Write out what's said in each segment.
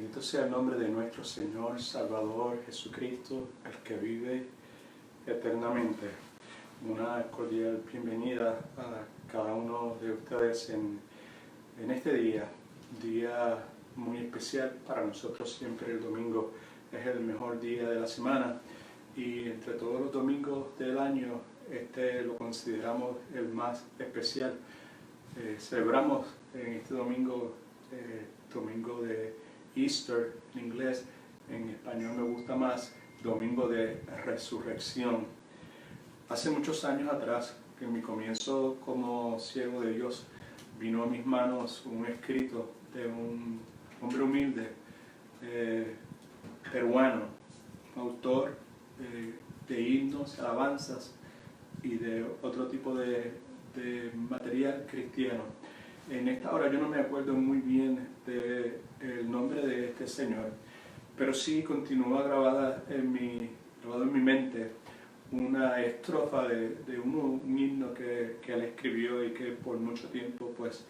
Bendito sea el nombre de nuestro Señor, Salvador, Jesucristo, el que vive eternamente. Una cordial bienvenida a cada uno de ustedes en este día muy especial para nosotros. Siempre el domingo es el mejor día de la semana y entre todos los domingos del año este lo consideramos el más especial. Celebramos en este domingo, domingo de Easter en inglés, en español me gusta más, domingo de resurrección. Hace muchos años atrás, en mi comienzo como siervo de Dios, vino a mis manos un escrito de un hombre humilde, peruano, autor de himnos, alabanzas y de otro tipo de material cristiano. En esta hora yo no me acuerdo muy bien del nombre de este señor, pero sí continúa grabado en mi mente una estrofa de un himno que él escribió y que por mucho tiempo pues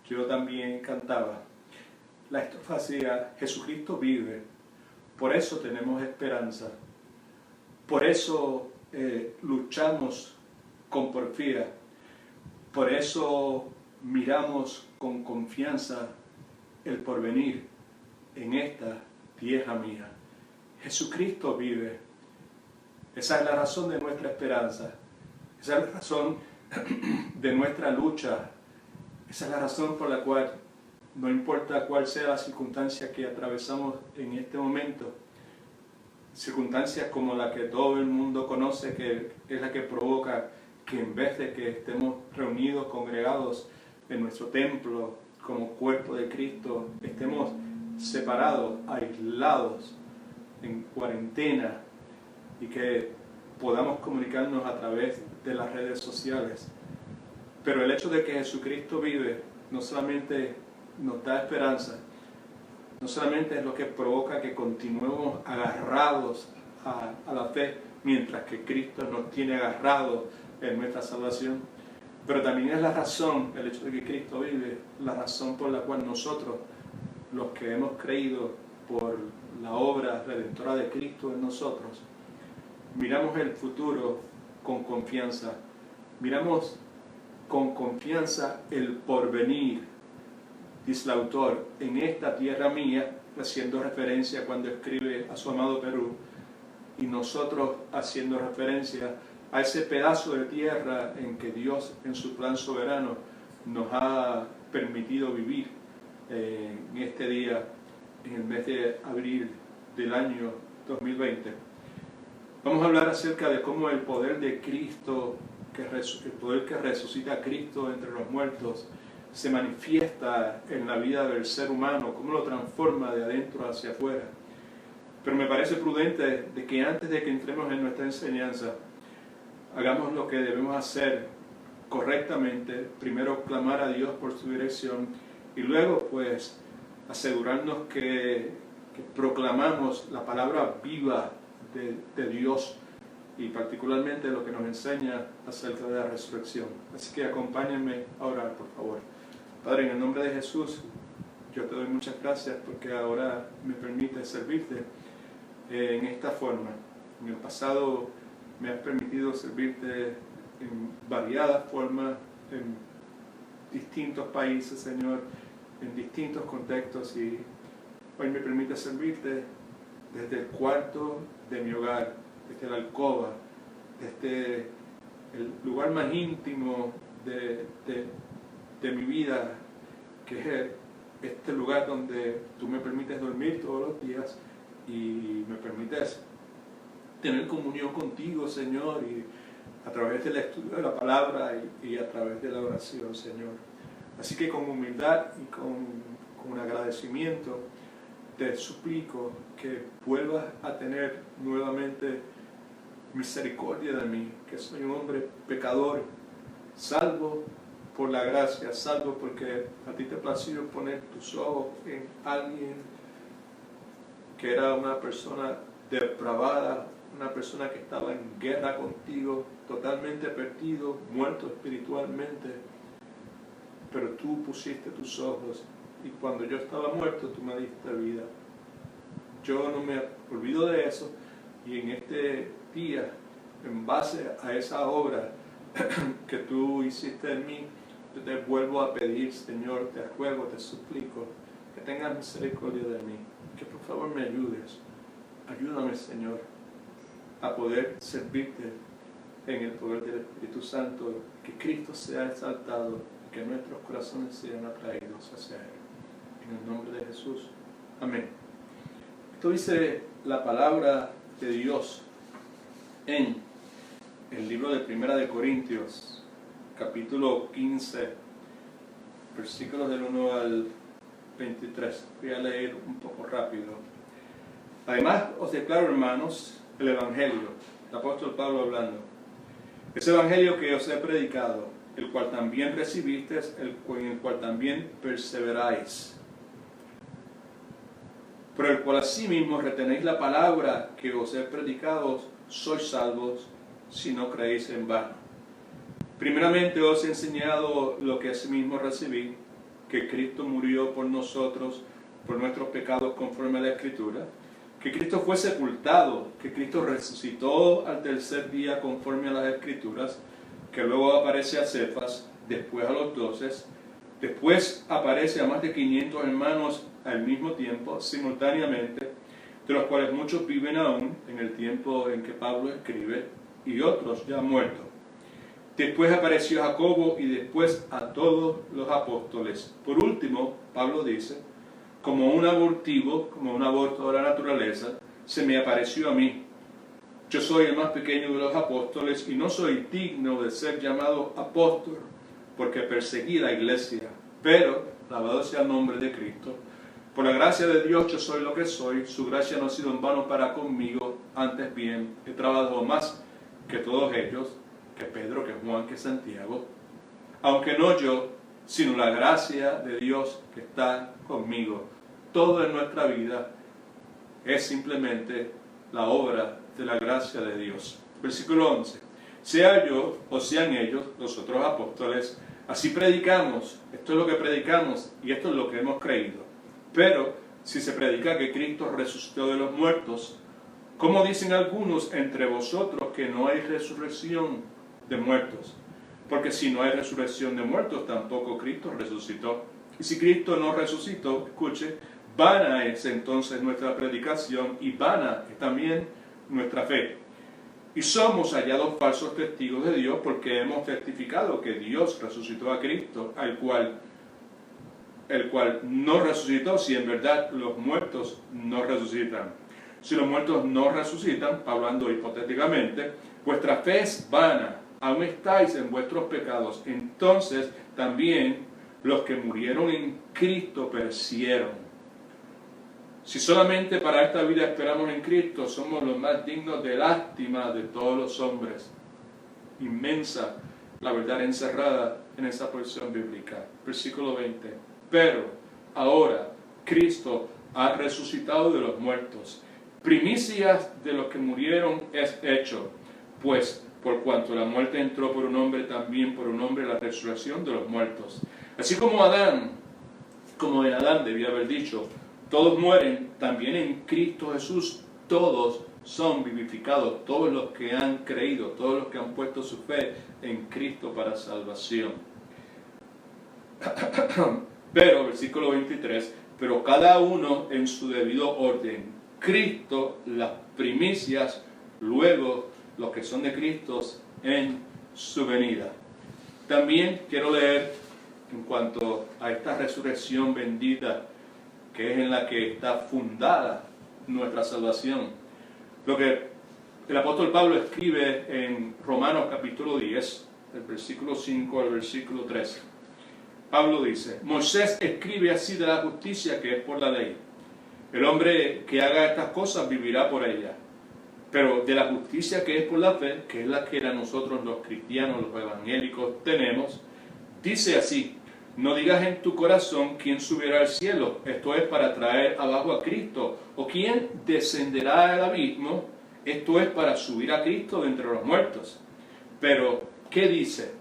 yo también cantaba. La estrofa decía: Jesucristo vive, por eso tenemos esperanza, por eso luchamos con porfía, por eso miramos con confianza el porvenir en esta tierra mía. Jesucristo vive. Esa es la razón de nuestra esperanza. Esa es la razón de nuestra lucha. Esa es la razón por la cual, no importa cuál sea la circunstancia que atravesamos en este momento, circunstancias como la que todo el mundo conoce, que es la que provoca que en vez de que estemos reunidos, congregados en nuestro templo como cuerpo de Cristo, estemos separados, aislados, en cuarentena, y que podamos comunicarnos a través de las redes sociales. Pero el hecho de que Jesucristo vive no solamente nos da esperanza, no solamente es lo que provoca que continuemos agarrados a la fe, mientras que Cristo nos tiene agarrados en nuestra salvación, pero también es la razón, el hecho de que Cristo vive, la razón por la cual nosotros, los que hemos creído por la obra redentora de Cristo en nosotros, miramos el futuro con confianza, miramos con confianza el porvenir, dice el autor, en esta tierra mía, haciendo referencia cuando escribe a su amado Perú, y nosotros haciendo referencia a ese pedazo de tierra en que Dios, en su plan soberano, nos ha permitido vivir en este día, en el mes de abril del año 2020. Vamos a hablar acerca de cómo el poder de Cristo, el poder que resucita a Cristo entre los muertos, se manifiesta en la vida del ser humano, cómo lo transforma de adentro hacia afuera. Pero me parece prudente de que antes de que entremos en nuestra enseñanza, hagamos lo que debemos hacer correctamente. Primero clamar a Dios por su dirección y luego pues asegurarnos que proclamamos la palabra viva de Dios y particularmente lo que nos enseña acerca de la resurrección. Así que acompáñenme a orar, por favor. Padre, en el nombre de Jesús, yo te doy muchas gracias porque ahora me permite servirte en esta forma. En el pasado me has permitido servirte en variadas formas, en distintos países, Señor, en distintos contextos, y hoy me permite servirte desde el cuarto de mi hogar, desde la alcoba, desde el lugar más íntimo de mi vida, que es este lugar donde tú me permites dormir todos los días y me permites tener comunión contigo, Señor, y a través del estudio de la palabra y a través de la oración, Señor. Así que con humildad y con un agradecimiento te suplico que vuelvas a tener nuevamente misericordia de mí, que soy un hombre pecador, salvo por la gracia, salvo porque a ti te plació poner tus ojos en alguien que era una persona depravada, una persona que estaba en guerra contigo, totalmente perdido, muerto espiritualmente, pero tú pusiste tus ojos y cuando yo estaba muerto tú me diste vida. yo no me olvido de eso, y en este día, en base a esa obra que tú hiciste en mí, yo te vuelvo a pedir, Señor, te ruego, te suplico, que tengas misericordia de mí, que por favor me ayudes. Ayúdame, Señor, a poder servirte en el poder del Espíritu Santo, que Cristo sea exaltado, que nuestros corazones sean atraídos hacia Él. En el nombre de Jesús. Amén. Esto dice la palabra de Dios en el libro de Primera de Corintios, capítulo 15, versículos del 1 al 23. Voy a leer un poco rápido. Además, os declaro, hermanos, el Evangelio, el apóstol Pablo hablando. Ese Evangelio que os he predicado, el cual también recibisteis, en el cual también perseveráis, por el cual asimismo retenéis la palabra que os he predicado, sois salvos, si no creéis en vano. Primeramente os he enseñado lo que asimismo recibí, que Cristo murió por nosotros, por nuestros pecados conforme a la Escritura, que Cristo fue sepultado, que Cristo resucitó al tercer día conforme a las Escrituras, que luego aparece a Cefas, después a los 12, después aparece a más de 500 hermanos al mismo tiempo, simultáneamente, de los cuales muchos viven aún en el tiempo en que Pablo escribe, y otros ya muertos. Después apareció a Jacobo y después a todos los apóstoles. Por último, Pablo dice, como un abortivo, como un aborto de la naturaleza, se me apareció a mí. Yo soy el más pequeño de los apóstoles y no soy digno de ser llamado apóstol, porque perseguí la iglesia. Pero, alabado sea el nombre de Cristo, por la gracia de Dios yo soy lo que soy, su gracia no ha sido en vano para conmigo, antes bien, he trabajado más que todos ellos, que Pedro, que Juan, que Santiago, aunque no yo, sino la gracia de Dios que está conmigo. Todo en nuestra vida es simplemente la obra de la gracia de Dios. Versículo 11. Sea yo o sean ellos, los otros apóstoles, así predicamos, esto es lo que predicamos y esto es lo que hemos creído. Pero si se predica que Cristo resucitó de los muertos, ¿cómo dicen algunos entre vosotros que no hay resurrección de muertos? Porque si no hay resurrección de muertos, tampoco Cristo resucitó. Y si Cristo no resucitó, escuche, vana es entonces nuestra predicación y vana es también nuestra fe. Y somos hallados falsos testigos de Dios porque hemos testificado que Dios resucitó a Cristo, el cual no resucitó si en verdad los muertos no resucitan. Si los muertos no resucitan, hablando hipotéticamente, vuestra fe es vana, aún estáis en vuestros pecados. Entonces también los que murieron en Cristo perecieron. Si solamente para esta vida esperamos en Cristo, somos los más dignos de lástima de todos los hombres. Inmensa la verdad encerrada en esa porción bíblica. Versículo 20. Pero ahora Cristo ha resucitado de los muertos. Primicias de los que murieron es hecho, pues por cuanto la muerte entró por un hombre, también por un hombre la resurrección de los muertos. Así como en Adán debía haber dicho, todos mueren, también en Cristo Jesús todos son vivificados, todos los que han creído, todos los que han puesto su fe en Cristo para salvación. Pero, versículo 23, pero cada uno en su debido orden. Cristo las primicias, luego los que son de Cristo en su venida. También quiero leer en cuanto a esta resurrección bendita, que es en la que está fundada nuestra salvación. Lo que el apóstol Pablo escribe en Romanos capítulo 10, del versículo 5 al versículo 13. Pablo dice, Moisés escribe así de la justicia que es por la ley. El hombre que haga estas cosas vivirá por ella. Pero de la justicia que es por la fe, que es la que nosotros los cristianos, los evangélicos tenemos, dice así, no digas en tu corazón quién subirá al cielo, esto es para traer abajo a Cristo, o quién descenderá al abismo, esto es para subir a Cristo de entre los muertos. Pero, ¿qué dice?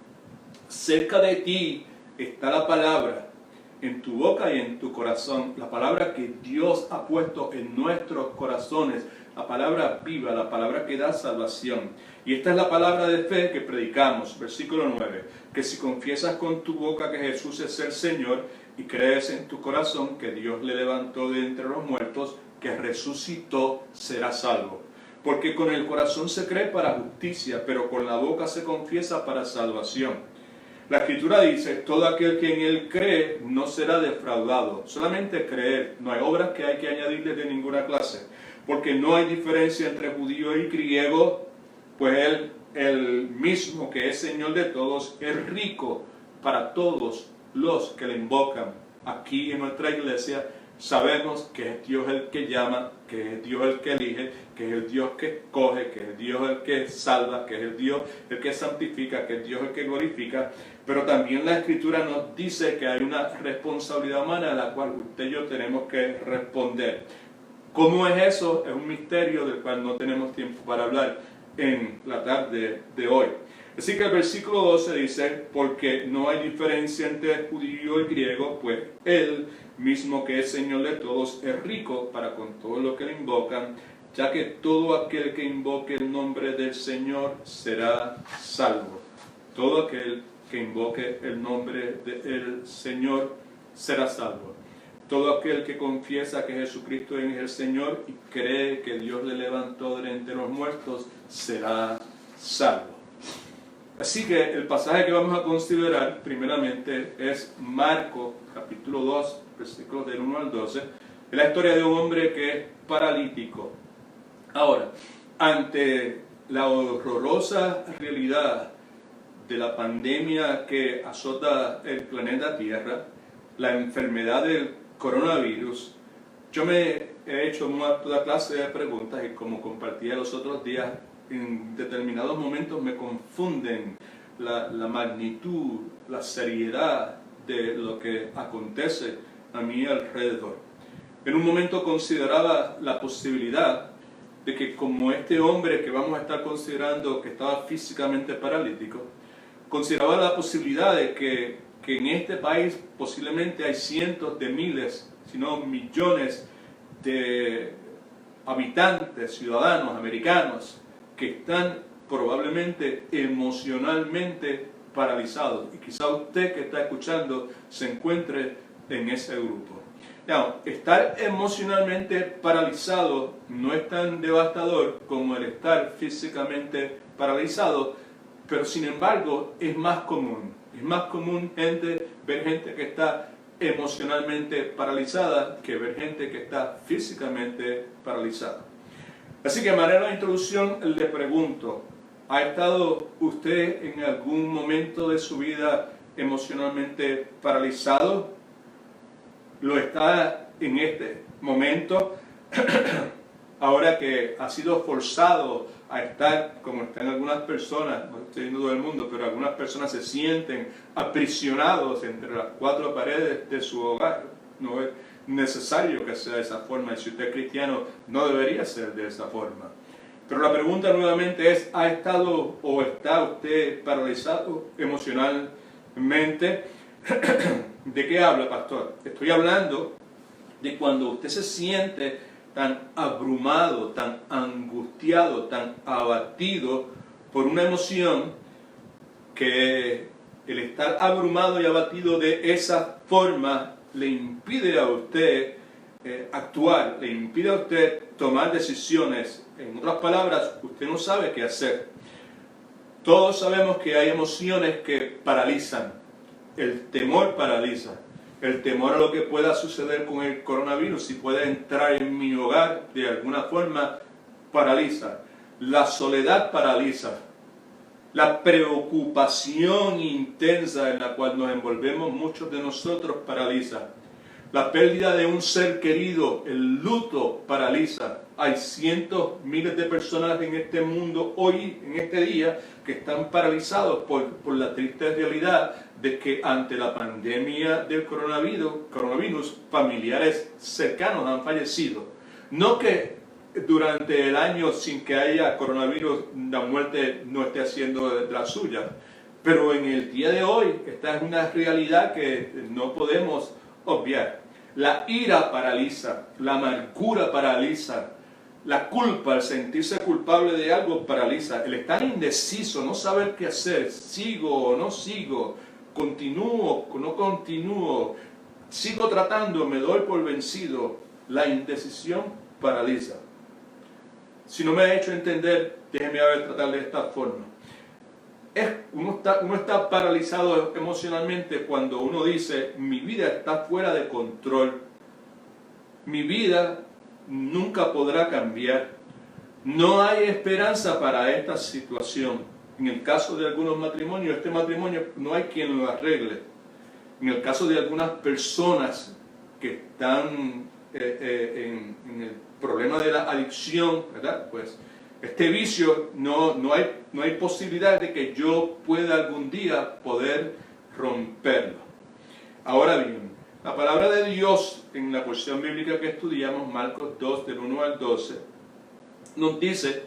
Cerca de ti está la palabra, en tu boca y en tu corazón, la palabra que Dios ha puesto en nuestros corazones, la palabra viva, la palabra que da salvación. Y esta es la palabra de fe que predicamos, versículo 9, que si confiesas con tu boca que Jesús es el Señor y crees en tu corazón que Dios le levantó de entre los muertos, que resucitó, serás salvo. Porque con el corazón se cree para justicia, pero con la boca se confiesa para salvación. La Escritura dice, todo aquel que en él cree no será defraudado. Solamente creer, no hay obras que hay que añadirle de ninguna clase. Porque no hay diferencia entre judío y griego, pues él, el mismo que es Señor de todos, es rico para todos los que le invocan. Aquí en nuestra iglesia sabemos que es Dios el que llama, que es Dios el que elige, que es el Dios que escoge, que es Dios el que salva, que es el Dios el que santifica, que es Dios el que glorifica. Pero también la Escritura nos dice que hay una responsabilidad humana a la cual usted y yo tenemos que responder. ¿Cómo es eso? Es un misterio del cual no tenemos tiempo para hablar en la tarde de hoy. Así que el versículo 12 dice, porque no hay diferencia entre judío y griego, pues él mismo que es Señor de todos es rico para con todos los que le invocan, ya que todo aquel que invoque el nombre del Señor será salvo. Todo aquel que invoque el nombre del Señor será salvo. Todo aquel que confiesa que Jesucristo es el Señor y cree que Dios le levantó de entre los muertos será salvo. Así que el pasaje que vamos a considerar primeramente es Marcos capítulo 2, versículos del 1 al 12. Es la historia de un hombre que es paralítico. Ahora, ante la horrorosa realidad de la pandemia que azota el planeta Tierra, la enfermedad del coronavirus, yo me he hecho toda clase de preguntas y como compartía los otros días, en determinados momentos me confunden la magnitud, la seriedad de lo que acontece a mi alrededor. En un momento consideraba la posibilidad de que como este hombre que vamos a estar considerando que estaba físicamente paralítico, consideraba la posibilidad de que en este país posiblemente hay cientos de miles, si no millones de habitantes, ciudadanos, americanos, que están probablemente emocionalmente paralizados. Y quizá usted que está escuchando se encuentre en ese grupo. Now, estar emocionalmente paralizado no es tan devastador como el estar físicamente paralizado, pero sin embargo es más común. Es más común ver gente que está emocionalmente paralizada que ver gente que está físicamente paralizada. Así que, de manera de introducción, le pregunto, ¿ha estado usted en algún momento de su vida emocionalmente paralizado? ¿Lo está en este momento? Ahora que ha sido forzado a estar, como están algunas personas, no estoy diciendo todo el mundo, pero algunas personas se sienten aprisionados entre las cuatro paredes de su hogar. No es necesario que sea de esa forma, y si usted es cristiano no debería ser de esa forma. Pero la pregunta nuevamente es, ¿ha estado o está usted paralizado emocionalmente? ¿De qué habla, pastor? Estoy hablando de cuando usted se siente tan abrumado, tan angustiado, tan abatido por una emoción, que el estar abrumado y abatido de esa forma le impide a usted actuar, le impide a usted tomar decisiones. En otras palabras, usted no sabe qué hacer. Todos sabemos que hay emociones que paralizan. El temor paraliza. El temor a lo que pueda suceder con el coronavirus, si puede entrar en mi hogar de alguna forma, paraliza. La soledad paraliza. La preocupación intensa en la cual nos envolvemos muchos de nosotros paraliza. La pérdida de un ser querido, el luto, paraliza. Hay cientos, miles de personas en este mundo hoy, en este día, que están paralizados por la triste realidad de que ante la pandemia del coronavirus, familiares cercanos han fallecido. No que durante el año sin que haya coronavirus la muerte no esté haciendo de la suya, pero en el día de hoy esta es una realidad que no podemos obviar. La ira paraliza, la amargura paraliza, la culpa, el sentirse culpable de algo paraliza, el estar indeciso, no saber qué hacer, sigo o no sigo, continúo o no continúo, sigo tratando, me doy por vencido. La indecisión paraliza. Si no me ha hecho entender, déjeme tratar de esta forma. Uno está paralizado emocionalmente cuando uno dice, mi vida está fuera de control, mi vida nunca podrá cambiar, no hay esperanza para esta situación. En el caso de algunos matrimonios, este matrimonio no hay quien lo arregle. En el caso de algunas personas que están en el problema de la adicción, ¿verdad? Pues este vicio no hay posibilidad de que yo pueda algún día poder romperlo. Ahora bien, la palabra de Dios en la porción bíblica que estudiamos, Marcos 2, del 1 al 12, nos dice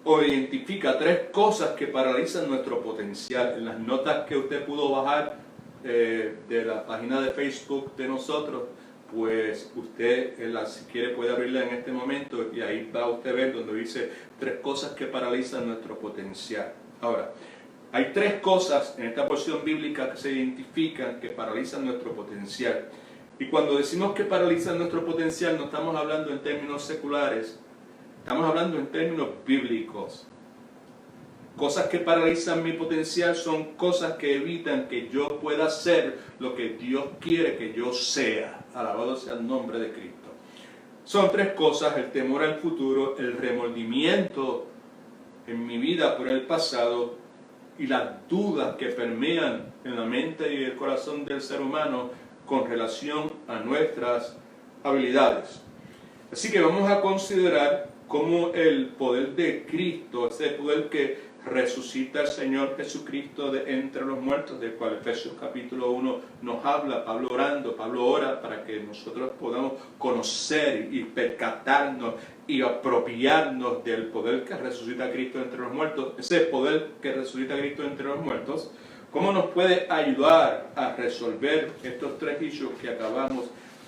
o identifica 3 cosas que paralizan nuestro potencial. En las notas que usted pudo bajar de la página de Facebook de nosotros, pues usted, si quiere, puede abrirla en este momento y ahí va usted a ver donde dice 3 cosas que paralizan nuestro potencial. Ahora, hay 3 cosas en esta porción bíblica que se identifican que paralizan nuestro potencial. Y cuando decimos que paralizan nuestro potencial, no estamos hablando en términos seculares, estamos hablando en términos bíblicos. Cosas que paralizan mi potencial son cosas que evitan que yo pueda ser lo que Dios quiere que yo sea. Alabado sea el nombre de Cristo. Son 3 cosas: el temor al futuro, el remordimiento en mi vida por el pasado y las dudas que permean en la mente y el corazón del ser humano con relación a nuestras habilidades. Así que vamos a considerar cómo el poder de Cristo, ese poder que resucita al Señor Jesucristo de entre los muertos, del cual Efesios capítulo 1 nos habla, Pablo ora para que nosotros podamos conocer y percatarnos y apropiarnos del poder que resucita a Cristo entre los muertos. Ese poder que resucita a Cristo entre los muertos, ¿cómo nos puede ayudar a resolver estos 3 issues que acabamos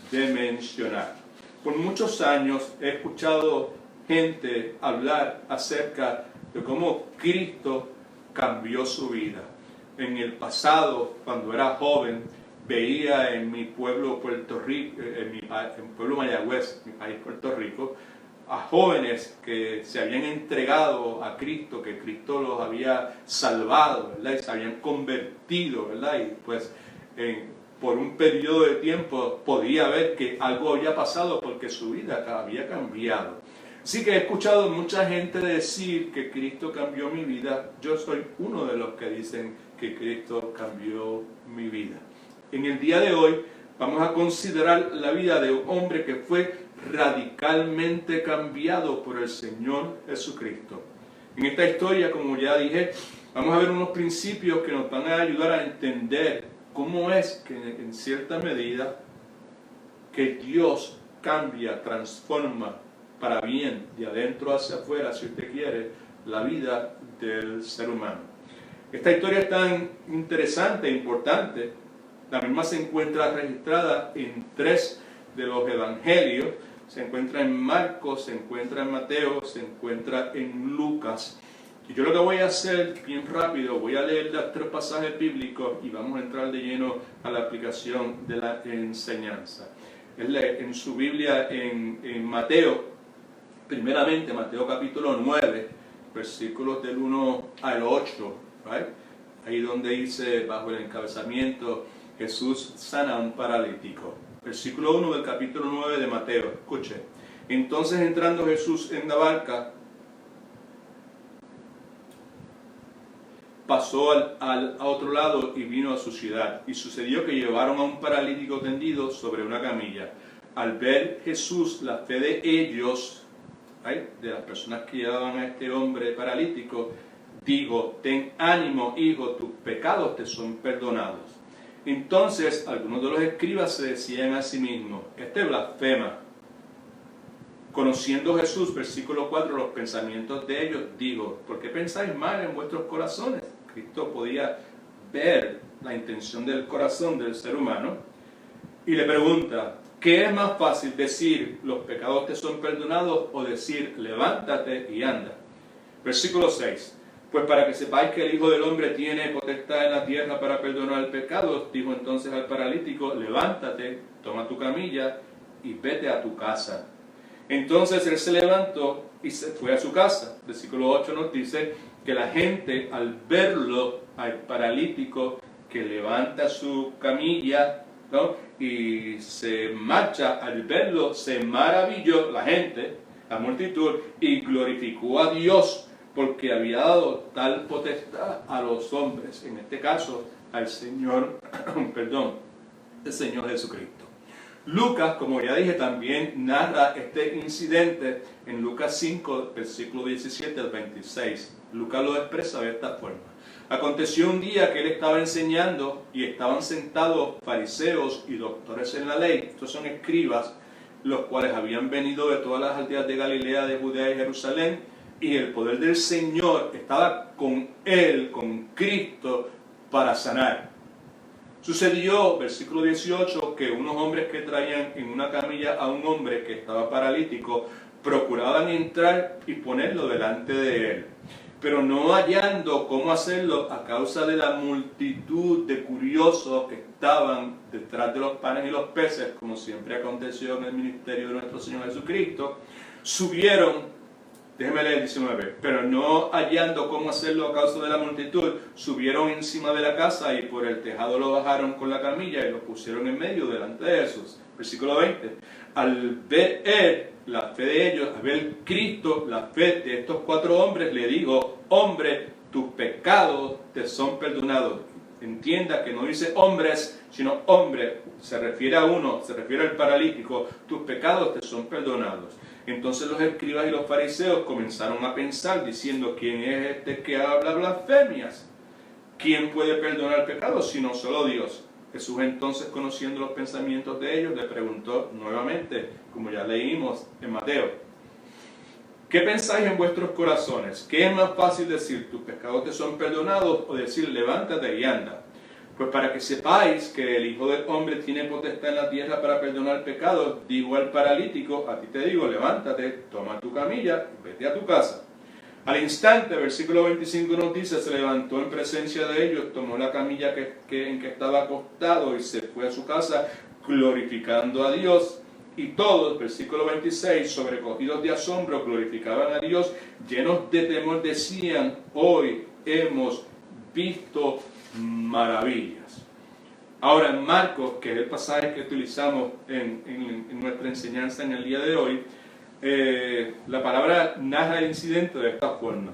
de mencionar? Por muchos años he escuchado gente hablar acerca de cómo Cristo cambió su vida. En el pasado, cuando era joven, veía en mi pueblo Puerto Rico, en pueblo Mayagüez, mi país Puerto Rico, a jóvenes que se habían entregado a Cristo, que Cristo los había salvado, ¿verdad? Y se habían convertido, ¿verdad? Y pues por un periodo de tiempo podía ver que algo había pasado porque su vida había cambiado. Sí que he escuchado mucha gente decir que Cristo cambió mi vida. Yo soy uno de los que dicen que Cristo cambió mi vida. En el día de hoy vamos a considerar la vida de un hombre que fue radicalmente cambiado por el Señor Jesucristo. En esta historia, como ya dije, vamos a ver unos principios que nos van a ayudar a entender cómo es que en cierta medida que Dios cambia, transforma para bien, de adentro hacia afuera, si usted quiere, la vida del ser humano. Esta historia es tan interesante e importante. La misma se encuentra registrada en 3 de los evangelios. Se encuentra en Marcos, se encuentra en Mateo, se encuentra en Lucas. Y yo lo que voy a hacer, bien rápido, voy a leer los 3 pasajes bíblicos y vamos a entrar de lleno a la aplicación de la enseñanza. En su Biblia, en Mateo, primeramente Mateo capítulo 9, versículos del 1 al 8, ¿right? Ahí donde dice, bajo el encabezamiento, Jesús sana a un paralítico. Versículo 1 del capítulo 9 de Mateo, escuche. Entonces, entrando Jesús en la barca, pasó a otro lado y vino a su ciudad. Y sucedió que llevaron a un paralítico tendido sobre una camilla. Al ver Jesús la fe de ellos, de las personas que llevaban a este hombre paralítico, digo, ten ánimo, hijo, tus pecados te son perdonados. Entonces algunos de los escribas se decían a sí mismos, este blasfema. Conociendo Jesús, versículo 4, los pensamientos de ellos, digo, ¿por qué pensáis mal en vuestros y le pregunta, ¿qué es más fácil decir los pecados te son perdonados o decir levántate y anda? Versículo 6. Pues para que sepáis que el Hijo del Hombre tiene potestad en la tierra para perdonar pecados, dijo entonces al paralítico, levántate, toma tu camilla y vete a tu casa. Entonces él se levantó y se fue a su casa. Versículo 8 nos dice que la gente al verlo, al paralítico que levanta su camilla, ¿no?, y se marcha, al verlo se maravilló la gente, la multitud, y glorificó a Dios porque había dado tal potestad a los hombres, en este caso al Señor, el Señor Jesucristo. Lucas, como ya dije, también narra este incidente en Lucas 5, versículo 17 al 26. Lucas lo expresa de esta forma. Aconteció un día que él estaba enseñando y estaban sentados fariseos y doctores en la ley, estos son escribas, los cuales habían venido de todas las aldeas de Galilea, de Judea y Jerusalén, y el poder del Señor estaba con él, con Cristo, para sanar. Sucedió, versículo 18, que unos hombres que traían en una camilla a un hombre que estaba paralítico, procuraban entrar y ponerlo delante de él. Pero no hallando cómo hacerlo a causa de la multitud de curiosos que estaban detrás de los panes y los peces, como siempre aconteció en el ministerio de nuestro Señor Jesucristo, subieron. Déjeme leer 19. Pero no hallando cómo hacerlo a causa de la multitud, subieron encima de la casa y por el tejado lo bajaron con la camilla y lo pusieron en medio delante de Jesús. Versículo 20. Al ver la fe de ellos, al ver Cristo, la fe de estos 4 hombres, le digo, hombre, tus pecados te son perdonados. Entienda que no dice hombres, sino hombre, se refiere a uno, se refiere al paralítico, tus pecados te son perdonados. Entonces los escribas y los fariseos comenzaron a pensar, diciendo, ¿quién es este que habla blasfemias? ¿Quién puede perdonar pecados sino solo Dios? Jesús entonces, conociendo los pensamientos de ellos, le preguntó nuevamente, como ya leímos en Mateo, ¿qué pensáis en vuestros corazones? ¿Qué es más fácil decir, tus pecados te son perdonados, o decir, levántate y anda? Pues para que sepáis que el Hijo del Hombre tiene potestad en la tierra para perdonar pecados, dijo al paralítico, a ti te digo, levántate, toma tu camilla y vete a tu casa. Al instante, versículo 25 nos dice, se levantó en presencia de ellos, tomó la camilla en que estaba acostado y se fue a su casa, glorificando a Dios. Y todos, versículo 26, sobrecogidos de asombro, glorificaban a Dios, llenos de temor, decían, hoy hemos visto maravillas. Ahora en Marcos, que es el pasaje que utilizamos en nuestra enseñanza en el día de hoy, la palabra narra el incidente de esta forma.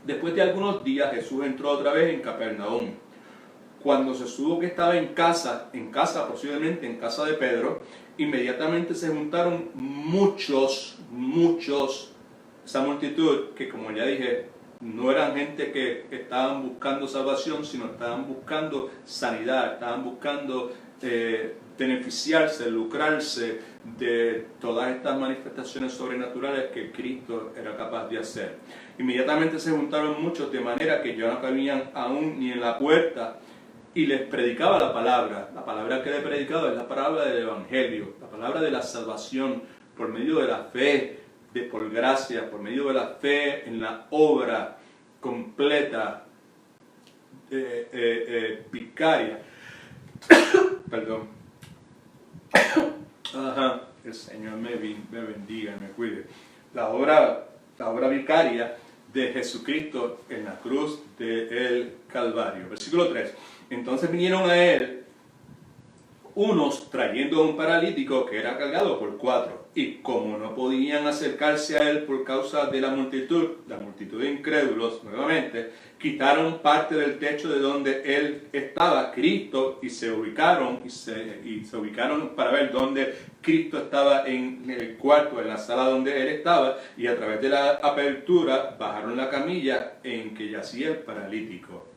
Después de algunos días Jesús entró otra vez en Capernaum. Cuando se supo que estaba en casa posiblemente en casa de Pedro, inmediatamente se juntaron muchos, esa multitud que, como ya dije, no eran gente que estaban buscando salvación, sino estaban buscando sanidad, estaban buscando beneficiarse, lucrarse de todas estas manifestaciones sobrenaturales que Cristo era capaz de hacer. Inmediatamente se juntaron muchos, de manera que ya no cabían aún ni en la puerta, y les predicaba la palabra. La palabra que le predicaba es la palabra del Evangelio, la palabra de la salvación por medio de la fe, por gracia, por medio de la fe en la obra completa, vicaria. Perdón. Ajá, el Señor me bendiga, me cuide. La obra vicaria de Jesucristo en la cruz del Calvario. Versículo 3. Entonces vinieron a él unos trayendo a un paralítico que era cargado por 4, y como no podían acercarse a él por causa de la multitud de incrédulos, nuevamente, quitaron parte del techo de donde él estaba, Cristo, y se ubicaron para ver dónde Cristo estaba en el cuarto, en la sala donde él estaba, y a través de la apertura bajaron la camilla en que yacía el paralítico.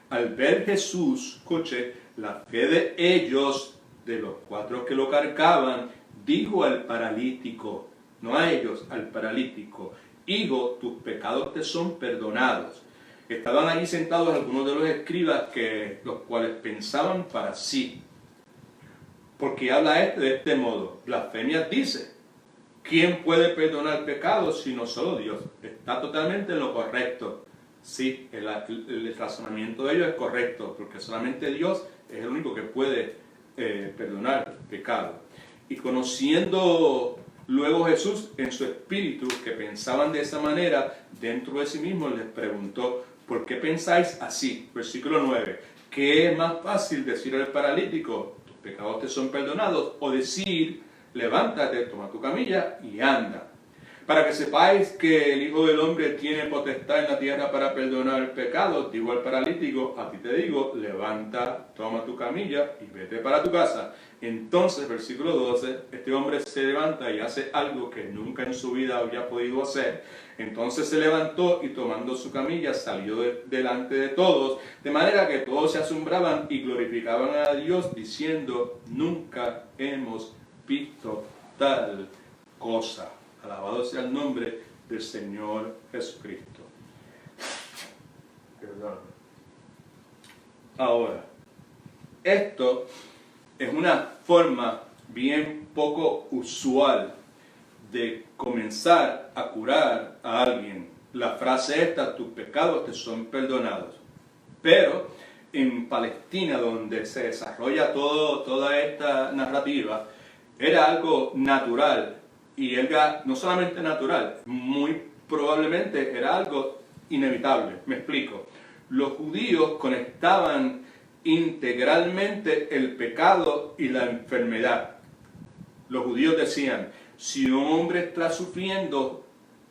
Al ver Jesús, escuche, la fe de ellos, de los 4 que lo cargaban, dijo al paralítico, no a ellos, al paralítico, hijo, tus pecados te son perdonados. Estaban allí sentados algunos de los escribas, los cuales pensaban para sí, porque habla de este modo. Blasfemias dice, ¿quién puede perdonar pecados sino solo Dios? Está totalmente en lo correcto. Sí, el razonamiento de ellos es correcto, porque solamente Dios es el único que puede perdonar pecados. Y conociendo luego Jesús en su espíritu que pensaban de esa manera, dentro de sí mismo les preguntó, ¿por qué pensáis así? Versículo 9. ¿Qué es más fácil decir al paralítico, tus pecados te son perdonados? O decir, levántate, toma tu camilla y anda. Para que sepáis que el Hijo del Hombre tiene potestad en la tierra para perdonar pecados, digo al paralítico, a ti te digo, levanta, toma tu camilla y vete para tu casa. Entonces, versículo 12, este hombre se levanta y hace algo que nunca en su vida había podido hacer. Entonces se levantó y tomando su camilla salió delante de todos, de manera que todos se asombraban y glorificaban a Dios diciendo, nunca hemos visto tal cosa. Alabado sea el nombre del Señor Jesucristo. Perdón. Ahora, esto es una forma bien poco usual de comenzar a curar a alguien. La frase esta, tus pecados te son perdonados. Pero en Palestina, donde se desarrolla toda esta narrativa, era algo natural. Y era no solamente natural, muy probablemente era algo inevitable. Me explico. Los judíos conectaban integralmente el pecado y la enfermedad. Los judíos decían, si un hombre está sufriendo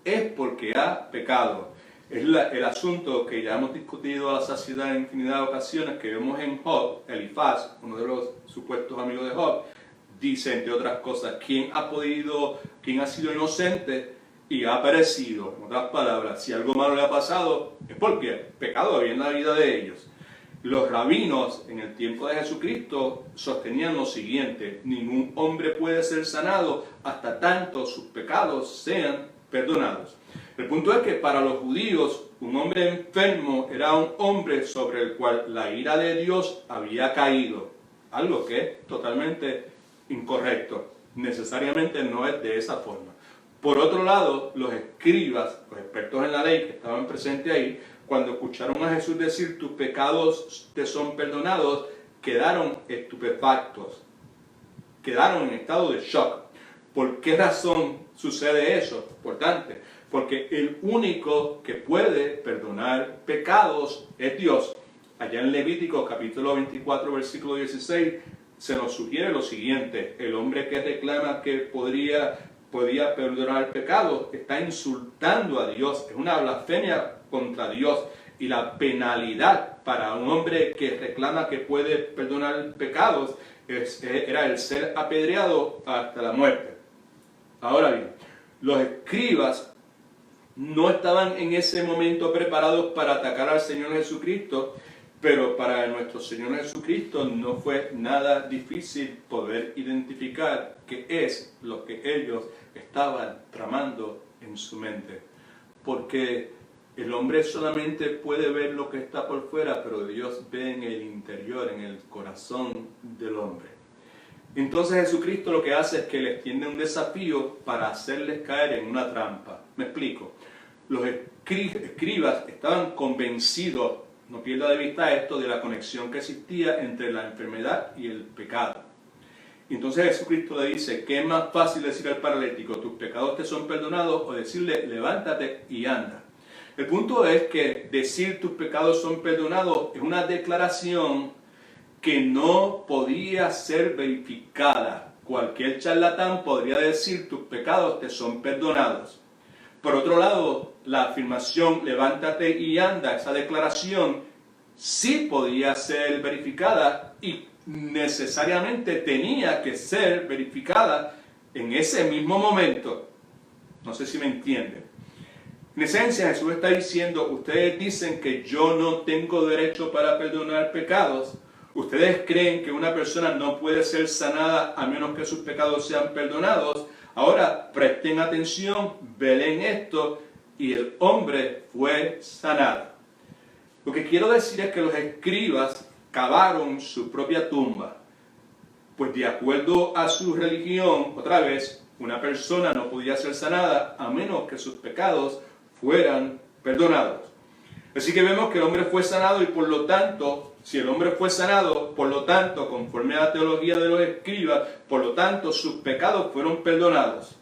es porque ha pecado. Es el asunto que ya hemos discutido a la saciedad en infinidad de ocasiones, que vemos en Job, Elifaz, uno de los supuestos amigos de Job, dice, entre otras cosas, ¿quién ha sido inocente y ha perecido? En otras palabras, si algo malo le ha pasado, es porque pecado había en la vida de ellos. Los rabinos en el tiempo de Jesucristo sostenían lo siguiente, ningún hombre puede ser sanado hasta tanto sus pecados sean perdonados. El punto es que para los judíos, un hombre enfermo era un hombre sobre el cual la ira de Dios había caído, algo que es totalmente incorrecto, necesariamente no es de esa forma. Por otro lado, los escribas, los expertos en la ley que estaban presentes ahí, cuando escucharon a Jesús decir tus pecados te son perdonados, quedaron estupefactos, quedaron en estado de shock. ¿Por qué razón sucede eso? Importante, porque el único que puede perdonar pecados es Dios. Allá en Levítico capítulo 24 versículo 16 se nos sugiere lo siguiente, el hombre que reclama que podía perdonar pecados está insultando a Dios, es una blasfemia contra Dios, y la penalidad para un hombre que reclama que puede perdonar pecados era el ser apedreado hasta la muerte. Ahora bien, los escribas no estaban en ese momento preparados para atacar al Señor Jesucristo, pero para nuestro Señor Jesucristo no fue nada difícil poder identificar qué es lo que ellos estaban tramando en su mente. Porque el hombre solamente puede ver lo que está por fuera, pero Dios ve en el interior, en el corazón del hombre. Entonces Jesucristo lo que hace es que les tiende un desafío para hacerles caer en una trampa. Me explico. Los escribas estaban convencidos, no pierda de vista esto, de la conexión que existía entre la enfermedad y el pecado. Entonces Jesucristo le dice, ¿qué es más fácil decir al paralítico, tus pecados te son perdonados, o decirle, levántate y anda? El punto es que decir tus pecados son perdonados es una declaración que no podía ser verificada. Cualquier charlatán podría decir tus pecados te son perdonados. Por otro lado, la afirmación levántate y anda, esa declaración sí podía ser verificada y necesariamente tenía que ser verificada en ese mismo momento. No sé si me entienden. En esencia, Jesús está diciendo, ustedes dicen que yo no tengo derecho para perdonar pecados. Ustedes creen que una persona no puede ser sanada a menos que sus pecados sean perdonados. Ahora presten atención, velen esto, y el hombre fue sanado. Lo que quiero decir es que los escribas cavaron su propia tumba. pues de acuerdo a su religión, otra vez, una persona no podía ser sanada a menos que sus pecados fueran perdonados. Así que vemos que el hombre fue sanado y por lo tanto, si el hombre fue sanado, por lo tanto, conforme a la teología de los escribas, por lo tanto, sus pecados fueron perdonados.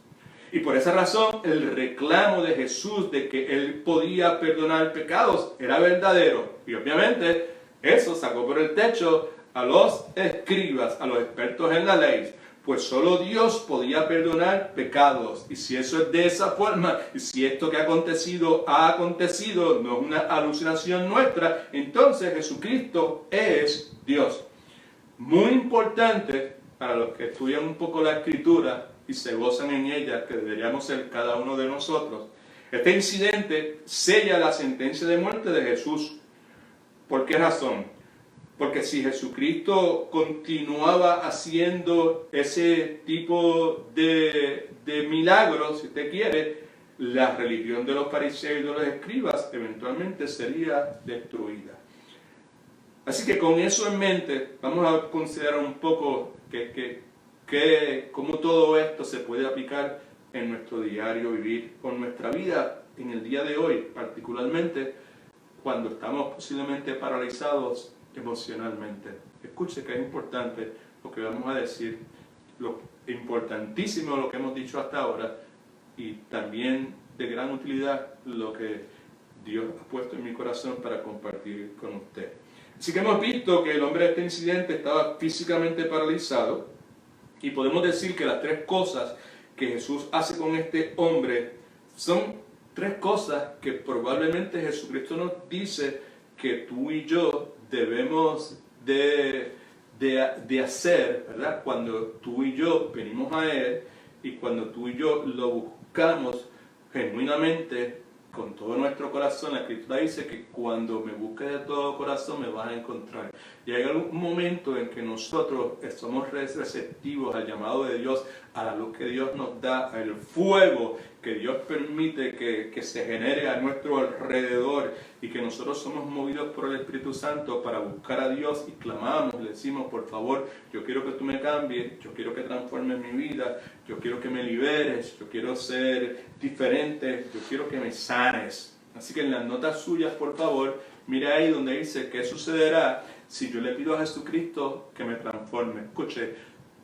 Y por esa razón, el reclamo de Jesús de que él podía perdonar pecados era verdadero. Y obviamente, eso sacó por el techo a los escribas, a los expertos en la ley. Pues solo Dios podía perdonar pecados. Y si eso es de esa forma, y si esto que ha acontecido, no es una alucinación nuestra, entonces Jesucristo es Dios. Muy importante para los que estudian un poco la Escritura y se gozan en ella, que deberíamos ser cada uno de nosotros. Este incidente sella la sentencia de muerte de Jesús. ¿Por qué razón? Porque si Jesucristo continuaba haciendo ese tipo de milagros, si usted quiere, la religión de los fariseos y de los escribas eventualmente sería destruida. Así que con eso en mente, vamos a considerar un poco cómo todo esto se puede aplicar en nuestro diario vivir, con nuestra vida en el día de hoy, particularmente cuando estamos posiblemente paralizados emocionalmente. Escuche que es importante lo que vamos a decir, lo importantísimo lo que hemos dicho hasta ahora y también de gran utilidad lo que Dios ha puesto en mi corazón para compartir con usted. Así que hemos visto que el hombre de este incidente estaba físicamente paralizado y podemos decir que las tres cosas que Jesús hace con este hombre son tres cosas que probablemente Jesucristo nos dice que tú y yo debemos de hacer, ¿verdad? Cuando tú y yo venimos a Él y cuando tú y yo lo buscamos genuinamente con todo nuestro corazón. La Escritura dice que cuando me busques de todo corazón me vas a encontrar. Y hay algún momento en que nosotros somos receptivos al llamado de Dios, a la luz que Dios nos da, al fuego que Dios permite que se genere a nuestro alrededor y que nosotros somos movidos por el Espíritu Santo para buscar a Dios y clamamos, le decimos, por favor, yo quiero que tú me cambies, yo quiero que transformes mi vida, yo quiero que me liberes, yo quiero ser diferente, yo quiero que me sanes. Así que en las notas suyas, por favor, mira ahí donde dice qué sucederá si yo le pido a Jesucristo que me transforme. Escuche,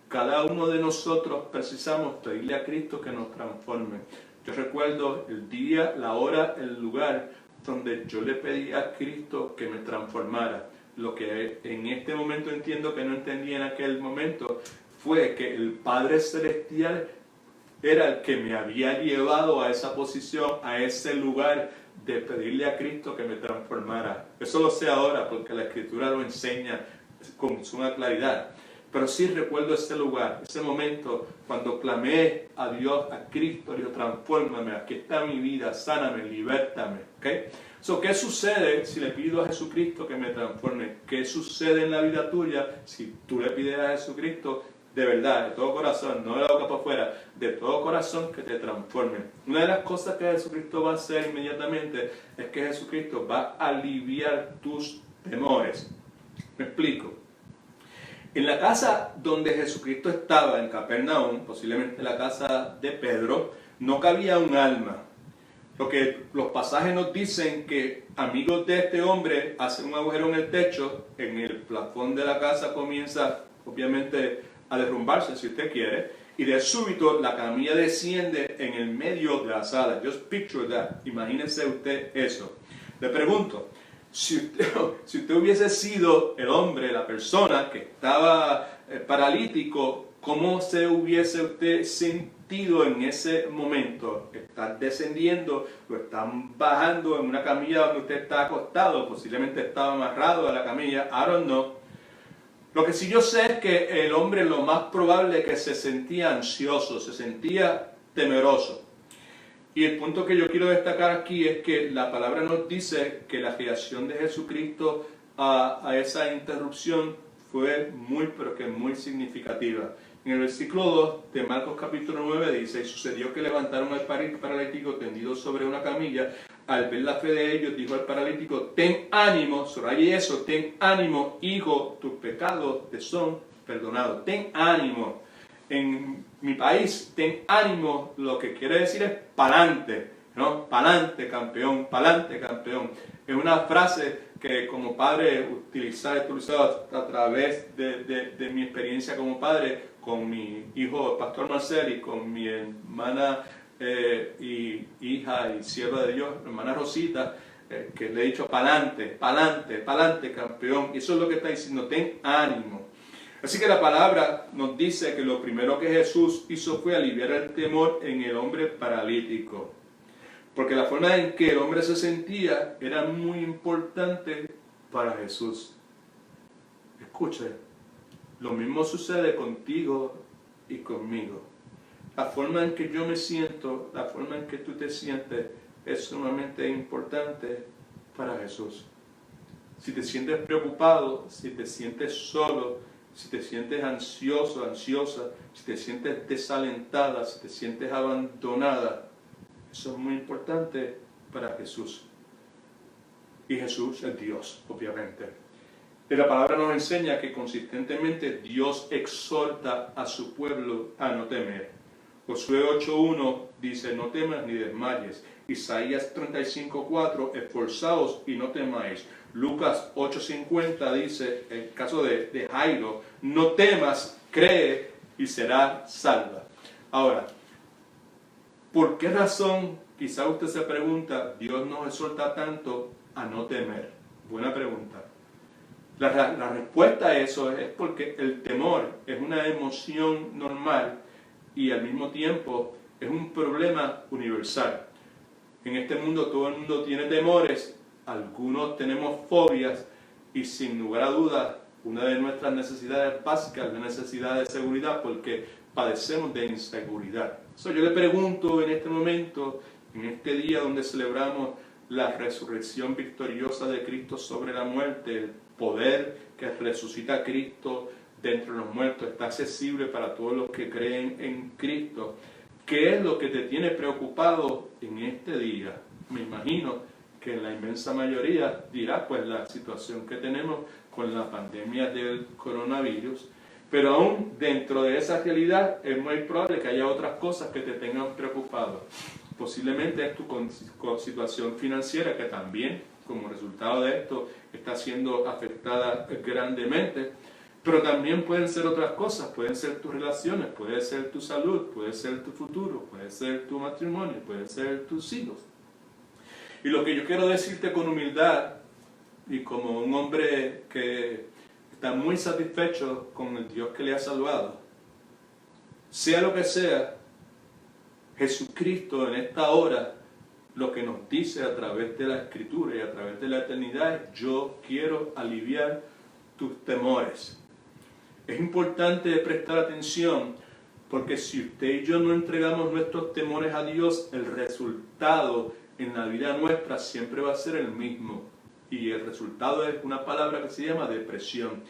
cada uno de nosotros precisamos pedirle a Cristo que nos transforme. Yo recuerdo el día, la hora, el lugar donde yo le pedí a Cristo que me transformara. Lo que en este momento entiendo que no entendí en aquel momento fue que el Padre Celestial era el que me había llevado a esa posición, a ese lugar de pedirle a Cristo que me transformara. Eso lo sé ahora porque la Escritura lo enseña con suma claridad. Pero sí recuerdo ese lugar, ese momento cuando clamé a Dios, a Cristo, Dios, transfórmame, aquí está mi vida, sáname, libértame. ¿Okay? So, ¿qué sucede si le pido a Jesucristo que me transforme? ¿Qué sucede en la vida tuya si tú le pides a Jesucristo de verdad, de todo corazón, no de la boca para afuera, de todo corazón que te transforme? Una de las cosas que Jesucristo va a hacer inmediatamente es que Jesucristo va a aliviar tus temores. Me explico. En la casa donde Jesucristo estaba, en Capernaum, posiblemente la casa de Pedro, no cabía un alma. Lo que los pasajes nos dicen que amigos de este hombre hacen un agujero en el techo, en el plafón de la casa comienza obviamente a derrumbarse, si usted quiere, y de súbito la camilla desciende en el medio de la sala. Just picture that. Imagínese usted eso. Le pregunto, si usted hubiese sido el hombre, la persona que estaba paralítico, ¿cómo se hubiese usted sentido en ese momento? Están descendiendo, lo están bajando en una camilla donde usted está acostado, posiblemente estaba amarrado a la camilla, I don't know. Lo que sí yo sé es que el hombre lo más probable es que se sentía ansioso, se sentía temeroso. Y el punto que yo quiero destacar aquí es que la palabra nos dice que la reacción de Jesucristo a esa interrupción fue pero que muy significativa. En el versículo 2 de Marcos capítulo 9 dice: y sucedió que levantaron al paralítico tendido sobre una camilla. Al ver la fe de ellos, dijo al paralítico: ten ánimo, subraye eso, ten ánimo, hijo, tus pecados te son perdonado. Ten ánimo. En mi país, ten ánimo, lo que quiere decir es pa'lante, ¿no? Pa'lante, campeón, pa'lante, campeón. Es una frase que como padre he utilizado a través de mi experiencia como padre, con mi hijo Pastor Marcel y con mi hermana y hija y sierva de Dios, hermana Rosita, que le he dicho pa'lante, pa'lante, pa'lante, campeón. Y eso es lo que está diciendo, ten ánimo. Así que la palabra nos dice que lo primero que Jesús hizo fue aliviar el temor en el hombre paralítico. Porque la forma en que el hombre se sentía era muy importante para Jesús. Escuche, lo mismo sucede contigo y conmigo. La forma en que yo me siento, la forma en que tú te sientes, es sumamente importante para Jesús. Si te sientes preocupado, si te sientes solo, si te sientes ansioso, ansiosa, si te sientes desalentada, si te sientes abandonada, eso es muy importante para Jesús. Y Jesús es Dios, obviamente. Y la palabra nos enseña que consistentemente Dios exhorta a su pueblo a no temer. Josué 8.1 dice, no temas ni desmayes. Isaías 35.4, esforzaos y no temáis. Lucas 8.50 dice, en el caso de Jairo, no temas, cree y será salva. Ahora, ¿por qué razón, quizá usted se pregunta, Dios nos exhorta tanto a no temer? Buena pregunta. La respuesta a eso es porque el temor es una emoción normal y al mismo tiempo es un problema universal. En este mundo todo el mundo tiene temores, algunos tenemos fobias y sin lugar a dudas una de nuestras necesidades básicas es la necesidad de seguridad porque padecemos de inseguridad. Yo le pregunto en este momento, en este día donde celebramos la resurrección victoriosa de Cristo sobre la muerte, el poder que resucita a Cristo de entre los muertos está accesible para todos los que creen en Cristo. ¿Qué es lo que te tiene preocupado en este día? Me imagino que la inmensa mayoría dirá pues la situación que tenemos con la pandemia del coronavirus, pero aún dentro de esa realidad es muy probable que haya otras cosas que te tengan preocupado. Posiblemente es tu situación financiera que también, como resultado de esto, está siendo afectada grandemente. Pero también pueden ser otras cosas, pueden ser tus relaciones, puede ser tu salud, puede ser tu futuro, puede ser tu matrimonio, pueden ser tus hijos. Y lo que yo quiero decirte con humildad y como un hombre que está muy satisfecho con el Dios que le ha salvado, sea lo que sea, Jesucristo en esta hora lo que nos dice a través de la Escritura y a través de la eternidad es: yo quiero aliviar tus temores. Es importante prestar atención porque si usted y yo no entregamos nuestros temores a Dios, el resultado en la vida nuestra siempre va a ser el mismo. Y el resultado es una palabra que se llama depresión.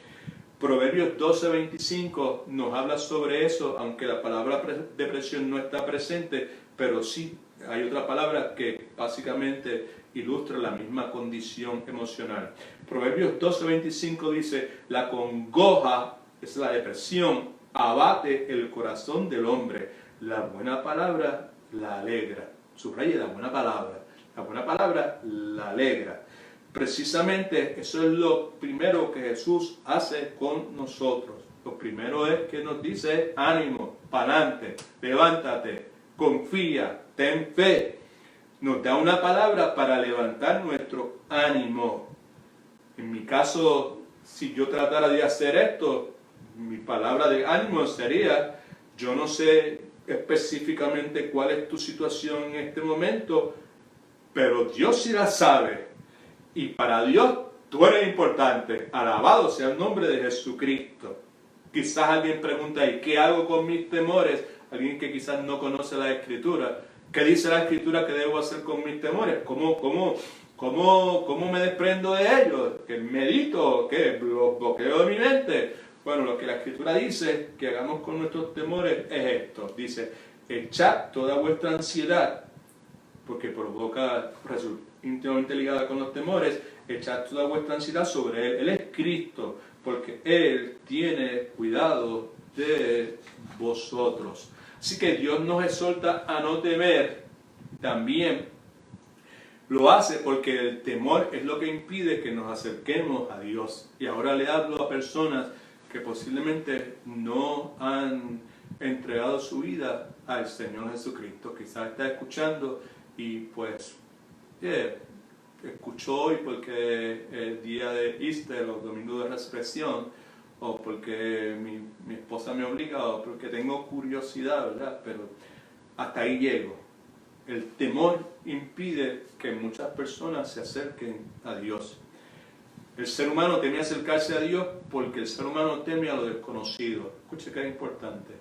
Proverbios 12:25 nos habla sobre eso, aunque la palabra depresión no está presente, pero sí hay otra palabra que básicamente ilustra la misma condición emocional. Proverbios 12:25 dice, la congoja, es la depresión, abate el corazón del hombre. La buena palabra la alegra. Subraye la buena palabra. La buena palabra la alegra. Precisamente eso es lo primero que Jesús hace con nosotros. Lo primero es que nos dice: ánimo, pa'lante, levántate, confía, ten fe. Nos da una palabra para levantar nuestro ánimo. En mi caso, si yo tratara de hacer esto, mi palabra de ánimo sería: yo no sé específicamente cuál es tu situación en este momento, pero Dios sí la sabe. Y para Dios tú eres importante. Alabado sea el nombre de Jesucristo. Quizás alguien pregunta: ¿y qué hago con mis temores? Alguien que quizás no conoce la Escritura. ¿Qué dice la Escritura que debo hacer con mis temores? ¿Cómo me desprendo de ellos? ¿Que medito? ¿Qué? ¿Los bloqueo de mi mente? Bueno, lo que la Escritura dice que hagamos con nuestros temores es esto. Dice: echad toda vuestra ansiedad, porque provoca íntimamente ligada con los temores, echad toda vuestra ansiedad sobre Él. Él es Cristo. porque Él tiene cuidado de vosotros. Así que Dios nos exhorta a no temer. También lo hace porque el temor es lo que impide que nos acerquemos a Dios. Y ahora le hablo a personas que posiblemente no han entregado su vida al Señor Jesucristo. Quizás está escuchando y pues escuchó hoy porque el día de Easter o domingo de resurrección, o porque mi esposa me obliga, o porque tengo curiosidad, ¿verdad? Pero hasta ahí llego. El temor impide que muchas personas se acerquen a Dios. El ser humano teme acercarse a Dios porque el ser humano teme a lo desconocido. Escuche que es importante.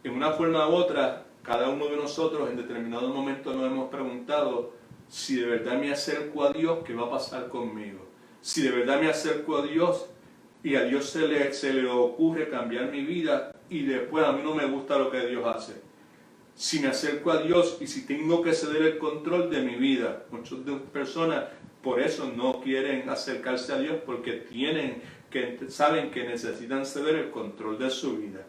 En una forma u otra, cada uno de nosotros en determinado momento nos hemos preguntado: si de verdad me acerco a Dios, ¿qué va a pasar conmigo? Si de verdad me acerco a Dios y a Dios se le ocurre cambiar mi vida y después a mí no me gusta lo que Dios hace. Si me acerco a Dios y si tengo que ceder el control de mi vida. Muchas personas por eso no quieren acercarse a Dios, porque saben que necesitan ceder el control de su vida.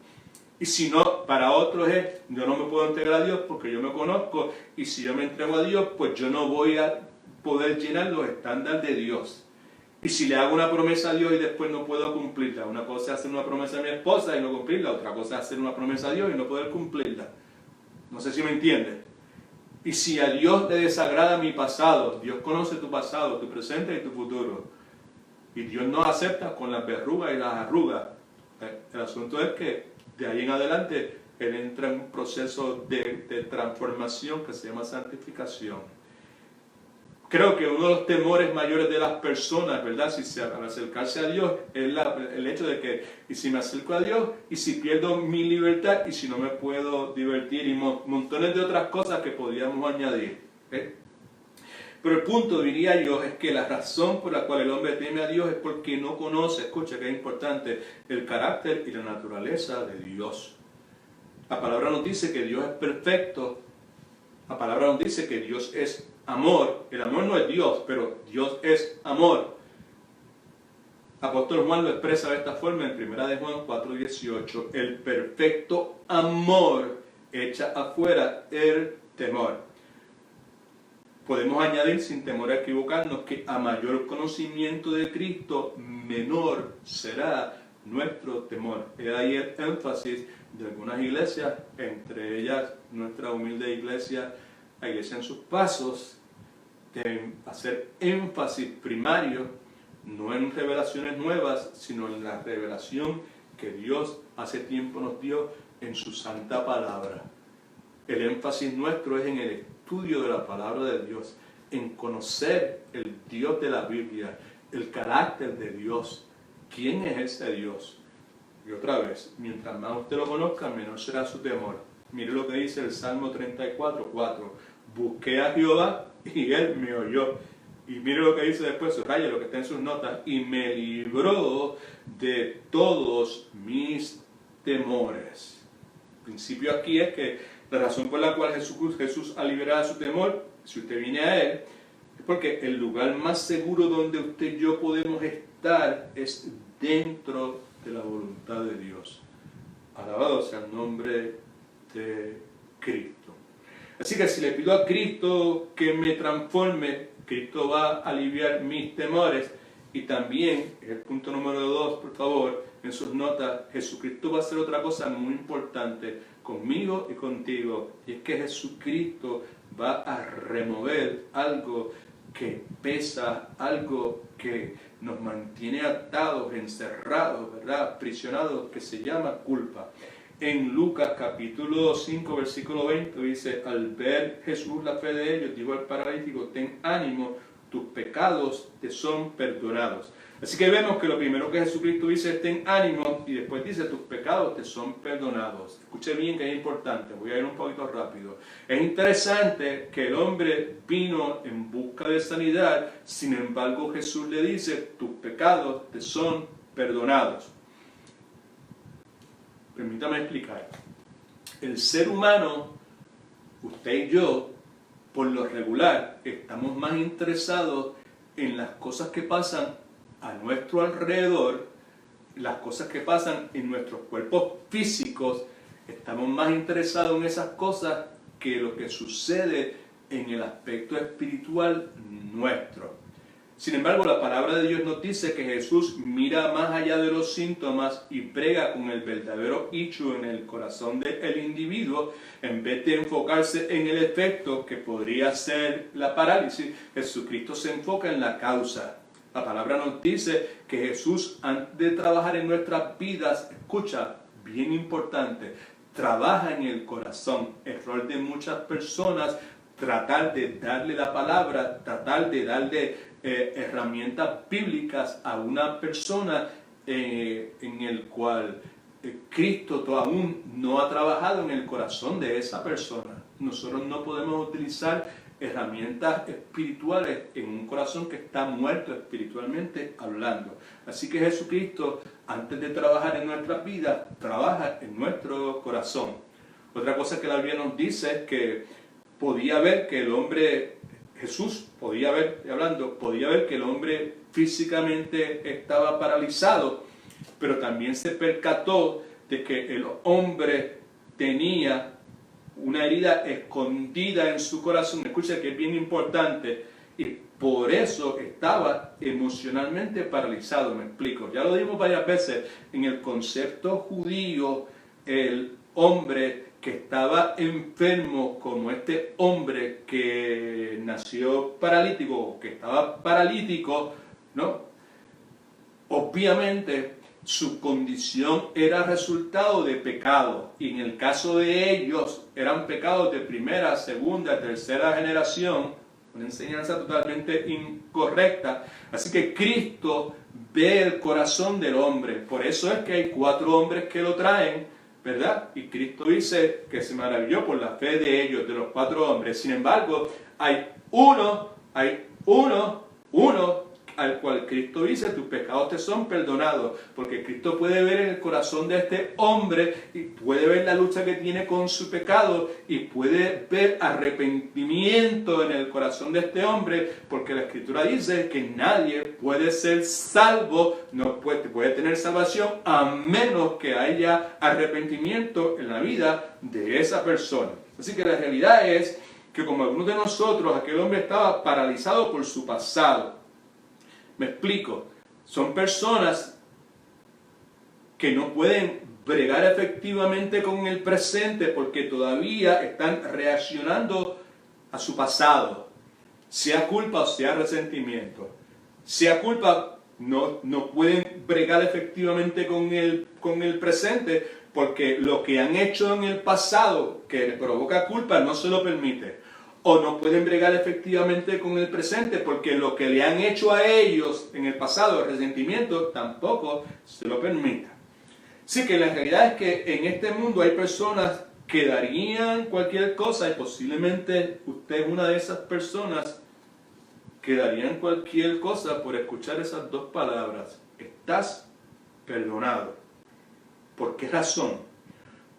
Y si no, para otros es: yo no me puedo entregar a Dios porque yo me conozco, y si yo me entrego a Dios, pues yo no voy a poder llenar los estándares de Dios. Y si le hago una promesa a Dios y después no puedo cumplirla, una cosa es hacer una promesa a mi esposa y no cumplirla, otra cosa es hacer una promesa a Dios y no poder cumplirla. No sé si me entiende. Y si a Dios le desagrada mi pasado, Dios conoce tu pasado, tu presente y tu futuro, y Dios no acepta con las verrugas y las arrugas. El asunto es que de ahí en adelante Él entra en un proceso de transformación que se llama santificación. Creo que uno de los temores mayores de las personas, ¿verdad?, al acercarse a Dios, es el hecho de que: ¿y si me acerco a Dios? ¿Y si pierdo mi libertad? ¿Y si no me puedo divertir? Y montones de otras cosas que podríamos añadir. Pero el punto, diría yo, es que la razón por la cual el hombre teme a Dios es porque no conoce, escucha que es importante, el carácter y la naturaleza de Dios. La palabra nos dice que Dios es perfecto. La palabra nos dice que Dios es amor. El amor no es Dios, pero Dios es amor. Apóstol Juan lo expresa de esta forma en 1 de Juan 4:18. El perfecto amor echa afuera el temor. Podemos añadir, sin temor a equivocarnos, que a mayor conocimiento de Cristo, menor será nuestro temor. Es ahí el énfasis de algunas iglesias, entre ellas nuestra humilde iglesia, la Iglesia en sus Pasos, de hacer énfasis primario, no en revelaciones nuevas, sino en la revelación que Dios hace tiempo nos dio en su santa palabra. El énfasis nuestro es en el estudio de la palabra de Dios, en conocer el Dios de la Biblia, el carácter de Dios. ¿Quién es ese Dios? Y otra vez, mientras más usted lo conozca, menor será su temor. Mire lo que dice el Salmo 34:4. Busqué a Jehová y Él me oyó. Y mire lo que dice después, subraya lo que está en sus notas: y me libró de todos mis temores. El principio aquí es que la razón por la cual Jesús ha liberado su temor, si usted viene a Él, es porque el lugar más seguro donde usted y yo podemos estar es dentro de la voluntad de Dios. Alabado sea el nombre de Cristo. Así que si le pido a Cristo que me transforme, Cristo va a aliviar mis temores. Y también, el punto número 2, por favor, en sus notas, Jesucristo va a hacer otra cosa muy importante conmigo y contigo. Y es que Jesucristo va a remover algo que pesa, algo que nos mantiene atados, encerrados, ¿verdad?, aprisionados, que se llama culpa. En Lucas capítulo 5, versículo 20 dice: al ver Jesús la fe de ellos, dijo al paralítico: ten ánimo, tus pecados te son perdonados. Así que vemos que lo primero que Jesucristo dice es: ten ánimo, y después dice: tus pecados te son perdonados. Escuche bien que es importante, voy a ir un poquito rápido. Es interesante que el hombre vino en busca de sanidad, sin embargo Jesús le dice: tus pecados te son perdonados. Permítame explicar. El ser humano, usted y yo, por lo regular, estamos más interesados en las cosas que pasan a nuestro alrededor las cosas que pasan en nuestros cuerpos físicos, estamos más interesados en esas cosas que lo que sucede en el aspecto espiritual nuestro. Sin embargo, la palabra de Dios nos dice que Jesús mira más allá de los síntomas y prega con el verdadero issue en el corazón del individuo, en vez de enfocarse en el efecto que podría ser la parálisis. Jesucristo se enfoca en la causa. La palabra nos dice que Jesús, antes de trabajar en nuestras vidas, escucha, bien importante, trabaja en el corazón. Error de muchas personas, tratar de darle la palabra, tratar de darle herramientas bíblicas a una persona en el cual Cristo aún no ha trabajado en el corazón de esa persona. Nosotros no podemos utilizar herramientas espirituales en un corazón que está muerto espiritualmente hablando. Así que Jesucristo, antes de trabajar en nuestras vidas, trabaja en nuestro corazón. Otra cosa que la Biblia nos dice es que podía ver que el hombre, Jesús podía ver que el hombre físicamente estaba paralizado, pero también se percató de que el hombre tenía una herida escondida en su corazón. Escucha que es bien importante, y por eso estaba emocionalmente paralizado. Me explico, ya lo dimos varias veces. En el concepto judío, el hombre que estaba enfermo, como este hombre que nació paralítico, que estaba paralítico, ¿no? Obviamente su condición era resultado de pecado, y en el caso de ellos eran pecados de primera, segunda, tercera generación, una enseñanza totalmente incorrecta. Así que Cristo ve el corazón del hombre. Por eso es que hay 4 hombres que lo traen, ¿verdad? Y Cristo dice que se maravilló por la fe de ellos, de los 4 hombres. Sin embargo, hay uno al cual Cristo dice: tus pecados te son perdonados, porque Cristo puede ver en el corazón de este hombre y puede ver la lucha que tiene con su pecado y puede ver arrepentimiento en el corazón de este hombre, porque la Escritura dice que nadie puede ser salvo, no puede tener salvación a menos que haya arrepentimiento en la vida de esa persona. Así que la realidad es que, como algunos de nosotros, aquel hombre estaba paralizado por su pasado. Me explico, son personas que no pueden bregar efectivamente con el presente porque todavía están reaccionando a su pasado, sea culpa o sea resentimiento. Sea culpa, no pueden bregar efectivamente con el presente porque lo que han hecho en el pasado que les provoca culpa no se lo permite. O no pueden bregar efectivamente con el presente porque lo que le han hecho a ellos en el pasado, el resentimiento, tampoco se lo permite. Así que la realidad es que en este mundo hay personas que darían cualquier cosa, y posiblemente usted es una de esas personas que darían cualquier cosa por escuchar esas 2 palabras: estás perdonado. ¿Por qué razón?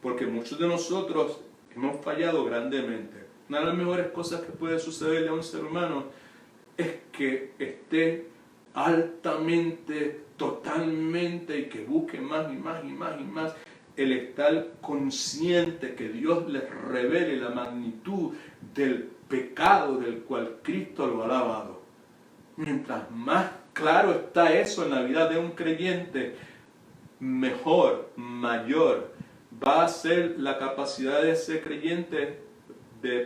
Porque muchos de nosotros hemos fallado grandemente. Una de las mejores cosas que puede sucederle a un ser humano es que esté altamente, totalmente, y que busque más y más y más y más el estar consciente, que Dios les revele la magnitud del pecado del cual Cristo lo ha lavado. Mientras más claro está eso en la vida de un creyente, mejor, mayor va a ser la capacidad de ese creyente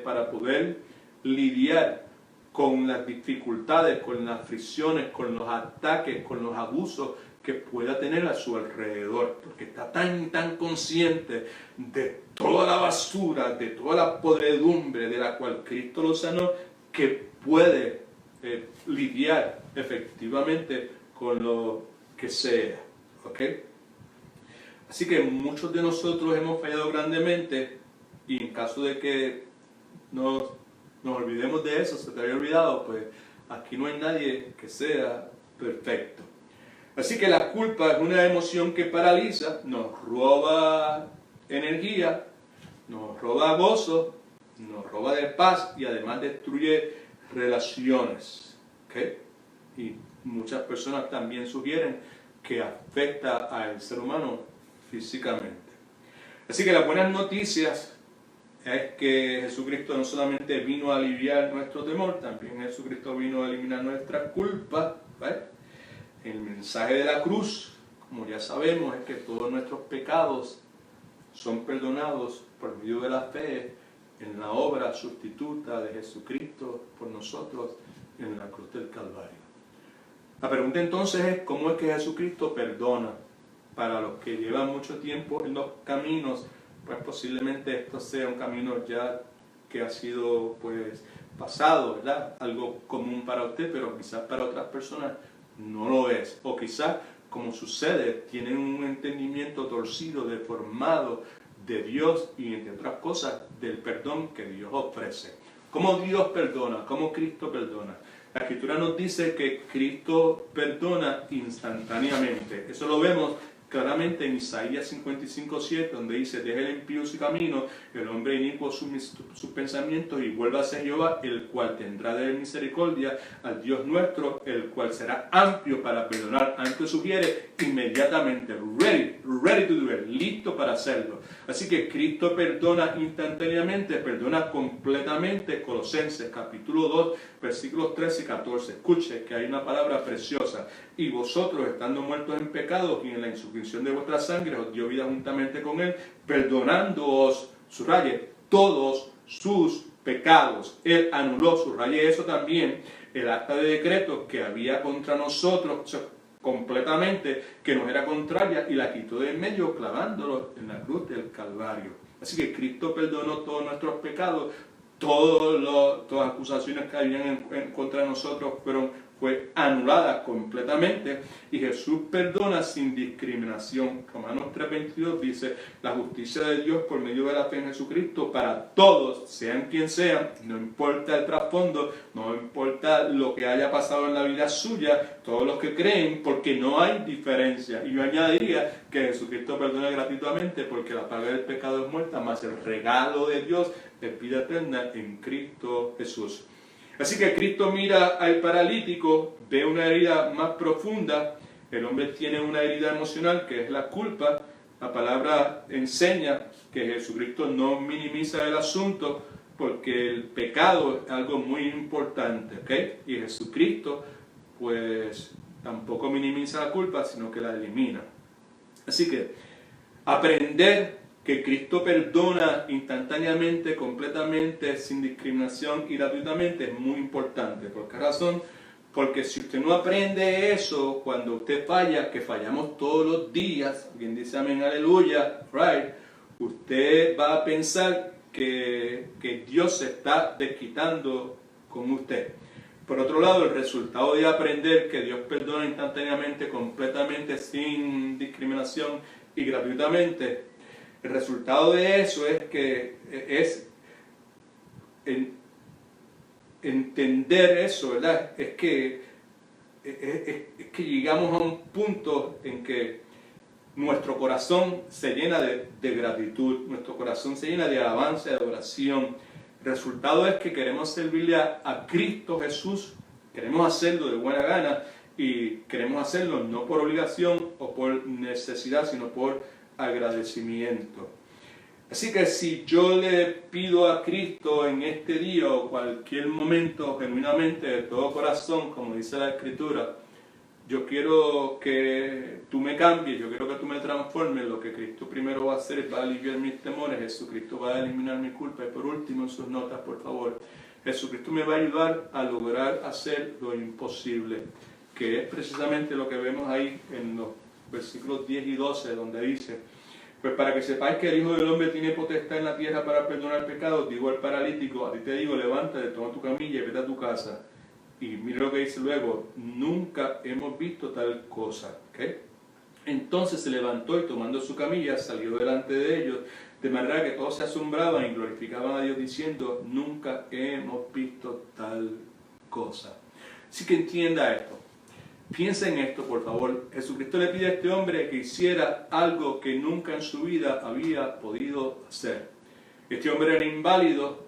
para poder lidiar con las dificultades, con las fricciones, con los ataques, con los abusos que pueda tener a su alrededor, porque está tan consciente de toda la basura, de toda la podredumbre de la cual Cristo lo sanó, que puede lidiar efectivamente con lo que sea. ¿Ok? Así que muchos de nosotros hemos fallado grandemente, y en caso de que nos olvidemos de eso, se te había olvidado, pues aquí no hay nadie que sea perfecto. Así que la culpa es una emoción que paraliza, nos roba energía, nos roba gozo, nos roba de paz y además destruye relaciones. ¿Okay? Y muchas personas también sugieren que afecta al ser humano físicamente. Así que las buenas noticias es que Jesucristo no solamente vino a aliviar nuestro temor, también Jesucristo vino a eliminar nuestra culpa, ¿vale? El mensaje de la cruz, como ya sabemos, es que todos nuestros pecados son perdonados por medio de la fe en la obra sustituta de Jesucristo por nosotros en la cruz del Calvario. La pregunta entonces es, ¿cómo es que Jesucristo perdona? Para los que llevan mucho tiempo en los caminos, pues posiblemente esto sea un camino ya que ha sido pues pasado, ¿verdad? Algo común para usted, pero quizás para otras personas no lo es. O quizás, como sucede, tienen un entendimiento torcido, deformado de Dios y, entre otras cosas, del perdón que Dios ofrece. ¿Cómo Dios perdona? ¿Cómo Cristo perdona? La Escritura nos dice que Cristo perdona instantáneamente. Eso lo vemos claramente en Isaías 55:7, donde dice: deje el impío su camino, el hombre inicuo sus pensamientos, y vuelva hacia Jehová, el cual tendrá de él misericordia, al Dios nuestro, el cual será amplio para perdonar. Antes sugiere inmediatamente, ready to do it, listo para hacerlo. Así que Cristo perdona instantáneamente, perdona completamente. Colosenses capítulo 2, versículos 13 y 14. Escuche que hay una palabra preciosa: y vosotros, estando muertos en pecados y en la insurrección de vuestra sangre, os dio vida juntamente con él, perdonándoos, subraye, todos sus pecados. Él anuló, subraye eso también, el acta de decreto que había contra nosotros completamente, que nos era contraria, y la quitó de en medio, clavándolo en la cruz del Calvario. Así que Cristo perdonó todos nuestros pecados. Todas las acusaciones que habían en contra de nosotros fue anulada completamente, y Jesús perdona sin discriminación. Romanos 3:22 dice: la justicia de Dios por medio de la fe en Jesucristo para todos, sean quien sean, no importa el trasfondo, no importa lo que haya pasado en la vida suya, todos los que creen, porque no hay diferencia. Y yo añadiría que Jesucristo perdona gratuitamente, porque la paga del pecado es muerte, más el regalo de Dios es vida eterna en Cristo Jesús. Así que Cristo mira al paralítico, ve una herida más profunda. El hombre tiene una herida emocional que es la culpa. La palabra enseña que Jesucristo no minimiza el asunto, porque el pecado es algo muy importante, ¿ok? Y Jesucristo pues tampoco minimiza la culpa, sino que la elimina. Así que aprender que Cristo perdona instantáneamente, completamente, sin discriminación y gratuitamente es muy importante. ¿Por qué razón? Porque si usted no aprende eso, cuando usted falla, que fallamos todos los días, alguien dice amén, aleluya, right, usted va a pensar que Dios se está desquitando con usted. Por otro lado, el resultado de aprender que Dios perdona instantáneamente, completamente, sin discriminación y gratuitamente, el resultado de eso es que entender eso, ¿verdad? Es que llegamos a un punto en que nuestro corazón se llena de gratitud, nuestro corazón se llena de alabanza, de adoración. El resultado es que queremos servirle a Cristo Jesús, queremos hacerlo de buena gana, y queremos hacerlo no por obligación o por necesidad, sino por agradecimiento. Así que si yo le pido a Cristo en este día o cualquier momento, genuinamente, de todo corazón, como dice la Escritura, yo quiero que tú me cambies, yo quiero que tú me transformes, lo que Cristo primero va a hacer es va a aliviar mis temores, Jesucristo va a eliminar mi culpa. Y por último, en sus notas, por favor, Jesucristo me va a ayudar a lograr hacer lo imposible, que es precisamente lo que vemos ahí en los versículos 10 y 12, donde dice: pues para que sepáis que el Hijo del Hombre tiene potestad en la tierra para perdonar pecados, digo al paralítico, a ti te digo, levántate, toma tu camilla y vete a tu casa. Y mira lo que dice luego: nunca hemos visto tal cosa. ¿Okay? Entonces se levantó y tomando su camilla salió delante de ellos, de manera que todos se asombraban y glorificaban a Dios diciendo: nunca hemos visto tal cosa. Así que entienda esto. Piensa en esto, por favor. Jesucristo le pide a este hombre que hiciera algo que nunca en su vida había podido hacer. Este hombre era inválido.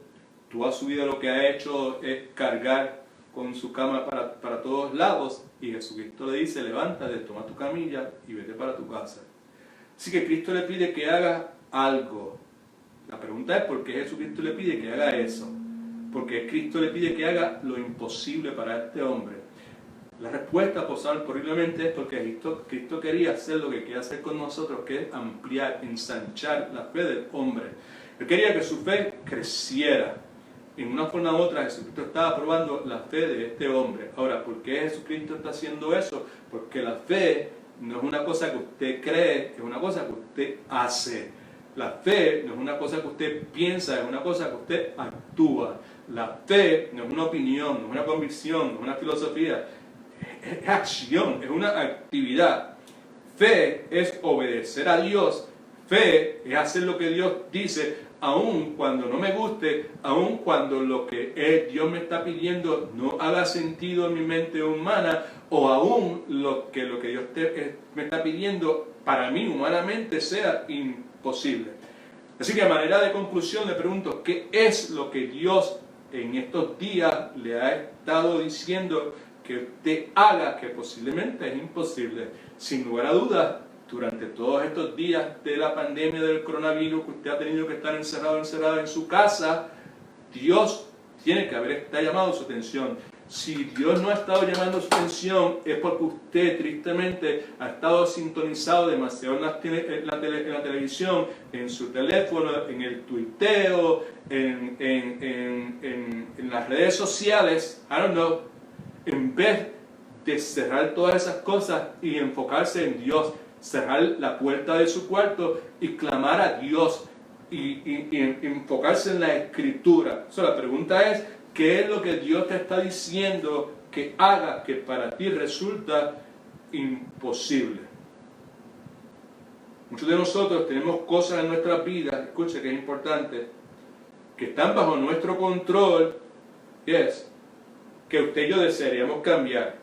Toda su vida lo que ha hecho es cargar con su cama para todos lados, y Jesucristo le dice, levántate, toma tu camilla y vete para tu casa. Así que Cristo le pide que haga algo. La pregunta es ¿por qué Jesucristo le pide que haga eso? Porque Cristo le pide que haga lo imposible para este hombre. La respuesta posiblemente es porque Cristo quería hacer lo que quiere hacer con nosotros, que es ampliar, ensanchar la fe del hombre. Él quería que su fe creciera. En una forma u otra, Jesucristo estaba probando la fe de este hombre. Ahora, ¿por qué Jesucristo está haciendo eso? Porque la fe no es una cosa que usted cree, es una cosa que usted hace. La fe no es una cosa que usted piensa, es una cosa que usted actúa. La fe no es una opinión, no es una convicción, no es una filosofía. Es acción, es una actividad. Fe es obedecer a Dios. Fe es hacer lo que Dios dice, aun cuando no me guste, aun cuando lo que Dios me está pidiendo no haga sentido en mi mente humana, o aun lo que Dios me está pidiendo para mí humanamente sea imposible. Así que a manera de conclusión le pregunto, ¿qué es lo que Dios en estos días le ha estado diciendo que usted haga, que posiblemente es imposible? Sin lugar a dudas, durante todos estos días de la pandemia del coronavirus, que usted ha tenido que estar encerrada en su casa, Dios tiene que haber llamado su atención. Si Dios no ha estado llamando su atención, es porque usted tristemente ha estado sintonizado demasiado en la televisión, en su teléfono, en el tuiteo, en las redes sociales, I don't know, en vez de cerrar todas esas cosas y enfocarse en Dios, cerrar la puerta de su cuarto y clamar a Dios y enfocarse en la Escritura. La pregunta es, ¿qué es lo que Dios te está diciendo que haga que para ti resulta imposible? Muchos de nosotros tenemos cosas en nuestras vidas, escuche que es importante, que están bajo nuestro control, que usted y yo desearíamos cambiar,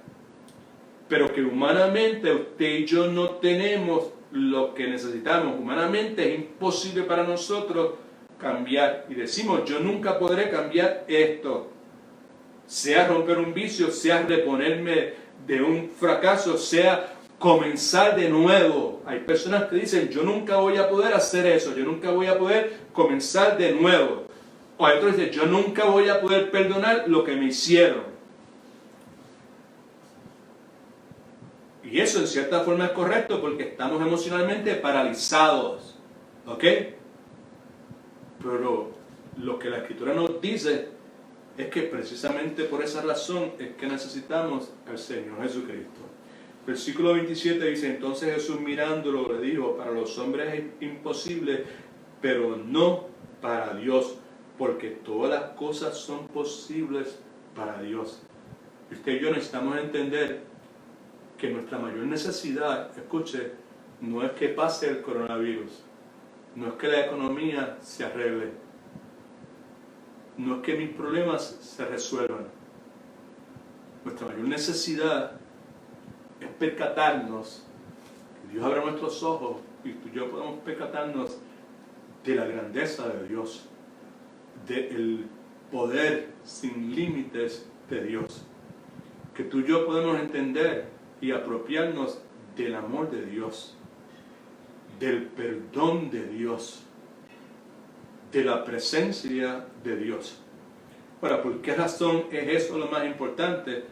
pero que humanamente usted y yo no tenemos lo que necesitamos. Humanamente es imposible para nosotros cambiar. Y decimos, yo nunca podré cambiar esto. Sea romper un vicio, sea reponerme de un fracaso, sea comenzar de nuevo. Hay personas que dicen, yo nunca voy a poder hacer eso, yo nunca voy a poder comenzar de nuevo. O hay otros que dicen, yo nunca voy a poder perdonar lo que me hicieron. Y eso en cierta forma es correcto porque estamos emocionalmente paralizados. ¿Ok? Pero lo que la Escritura nos dice es que precisamente por esa razón es que necesitamos al Señor Jesucristo. Versículo 27 dice, entonces Jesús mirándolo le dijo, para los hombres es imposible, pero no para Dios, porque todas las cosas son posibles para Dios. Y usted y yo necesitamos entender que nuestra mayor necesidad, escuche, no es que pase el coronavirus, no es que la economía se arregle, no es que mis problemas se resuelvan. Nuestra mayor necesidad es percatarnos, que Dios abra nuestros ojos y tú y yo podemos percatarnos de la grandeza de Dios, del poder sin límites de Dios, que tú y yo podemos entender y apropiarnos del amor de Dios, del perdón de Dios, de la presencia de Dios. Ahora, ¿por qué razón es eso lo más importante?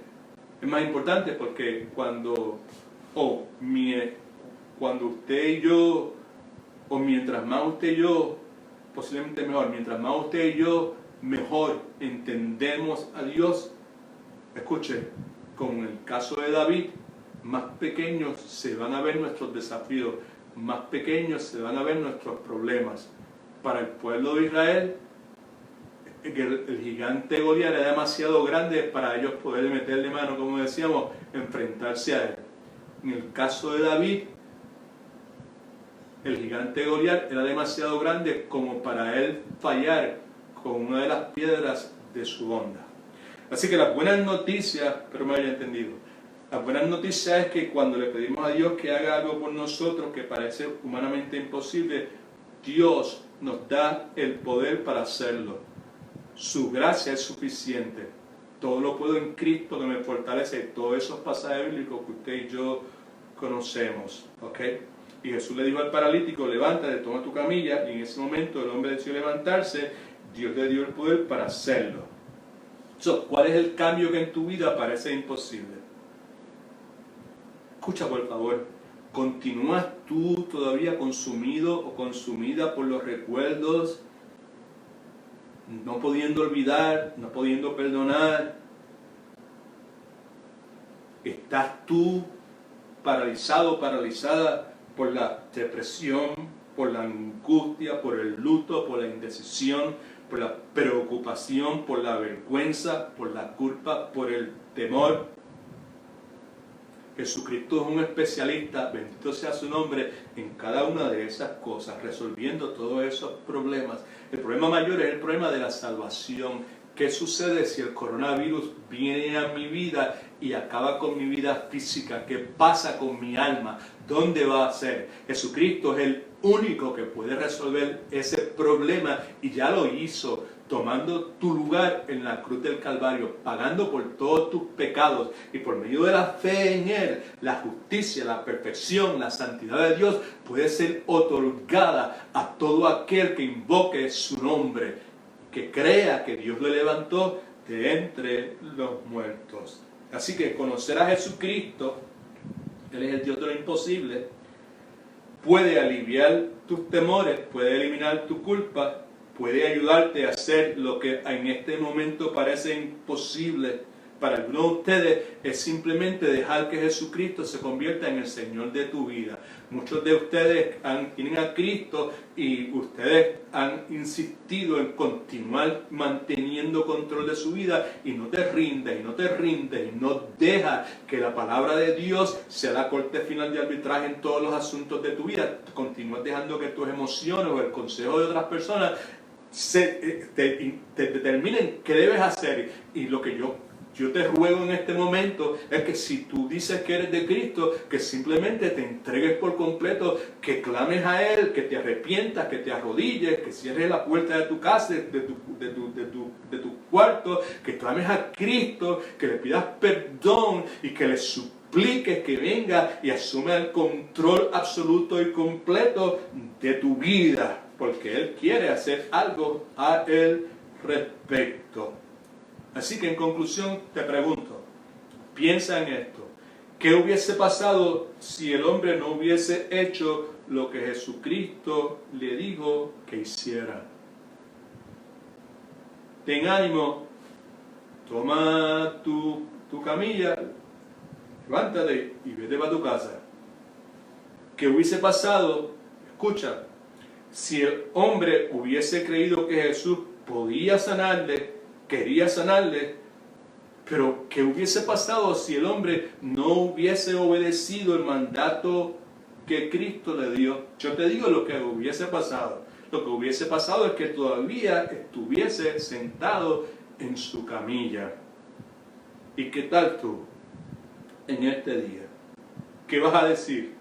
Es más importante porque cuando usted y yo, o mientras más usted y yo, posiblemente mejor, mientras más usted y yo mejor entendemos a Dios, escuche, como en el caso de David, más pequeños se van a ver nuestros desafíos, más pequeños se van a ver nuestros problemas. Para el pueblo de Israel, el gigante Goliat era demasiado grande para ellos poder meterle mano, como decíamos, enfrentarse a él. En el caso de David, el gigante Goliat era demasiado grande como para él fallar con una de las piedras de su onda. Así que las buenas noticias, espero me haya entendido, las buenas noticias es que cuando le pedimos a Dios que haga algo por nosotros que parece humanamente imposible, Dios nos da el poder para hacerlo. Su gracia es suficiente. todo lo puedo en Cristo que me fortalece, todos esos pasajes bíblicos que usted y yo conocemos, ¿ok? Y Jesús le dijo al paralítico, levántate, toma tu camilla, y en ese momento el hombre decidió levantarse, Dios le dio el poder para hacerlo. ¿Cuál es el cambio que en tu vida parece imposible? Escucha, por favor, ¿continúas tú todavía consumido o consumida por los recuerdos, no pudiendo olvidar, no pudiendo perdonar? ¿Estás tú paralizado, paralizada por la depresión, por la angustia, por el luto, por la indecisión, por la preocupación, por la vergüenza, por la culpa, por el temor? Jesucristo es un especialista, bendito sea su nombre, en cada una de esas cosas, resolviendo todos esos problemas. El problema mayor es el problema de la salvación. ¿Qué sucede si el coronavirus viene a mi vida y acaba con mi vida física? ¿Qué pasa con mi alma? ¿Dónde va a ser? Jesucristo es el único que puede resolver ese problema y ya lo hizo, tomando tu lugar en la cruz del Calvario, pagando por todos tus pecados, y por medio de la fe en Él, la justicia, la perfección, la santidad de Dios puede ser otorgada a todo aquel que invoque su nombre, que crea que Dios le levantó de entre los muertos. Así que conocer a Jesucristo, Él es el Dios de lo imposible, puede aliviar tus temores, puede eliminar tu culpa, puede ayudarte a hacer lo que en este momento parece imposible. Para algunos de ustedes es simplemente dejar que Jesucristo se convierta en el Señor de tu vida. Muchos de ustedes tienen a Cristo y ustedes han insistido en continuar manteniendo control de su vida y no te rindes, y no te rindes, y no dejas que la palabra de Dios sea la corte final de arbitraje en todos los asuntos de tu vida. Continúas dejando que tus emociones o el consejo de otras personas te determinen qué debes hacer. Y lo que yo te ruego en este momento es que si tú dices que eres de Cristo, que simplemente te entregues por completo, que clames a Él, que te arrepientas, que te arrodilles, que cierres la puerta de tu casa, de tu cuarto, que clames a Cristo, que le pidas perdón y que le supliques que venga y asuma el control absoluto y completo de tu vida, porque Él quiere hacer algo a el respecto. Así que en conclusión te pregunto, piensa en esto. ¿Qué hubiese pasado si el hombre no hubiese hecho lo que Jesucristo le dijo que hiciera? Ten ánimo, toma tu camilla, levántate y vete para tu casa. ¿Qué hubiese pasado? Escucha, si el hombre hubiese creído que Jesús podía sanarle, quería sanarle, pero ¿qué hubiese pasado si el hombre no hubiese obedecido el mandato que Cristo le dio? Yo te digo lo que hubiese pasado. Lo que hubiese pasado es que todavía estuviese sentado en su camilla. ¿Y qué tal tú en este día? ¿Qué vas a decir?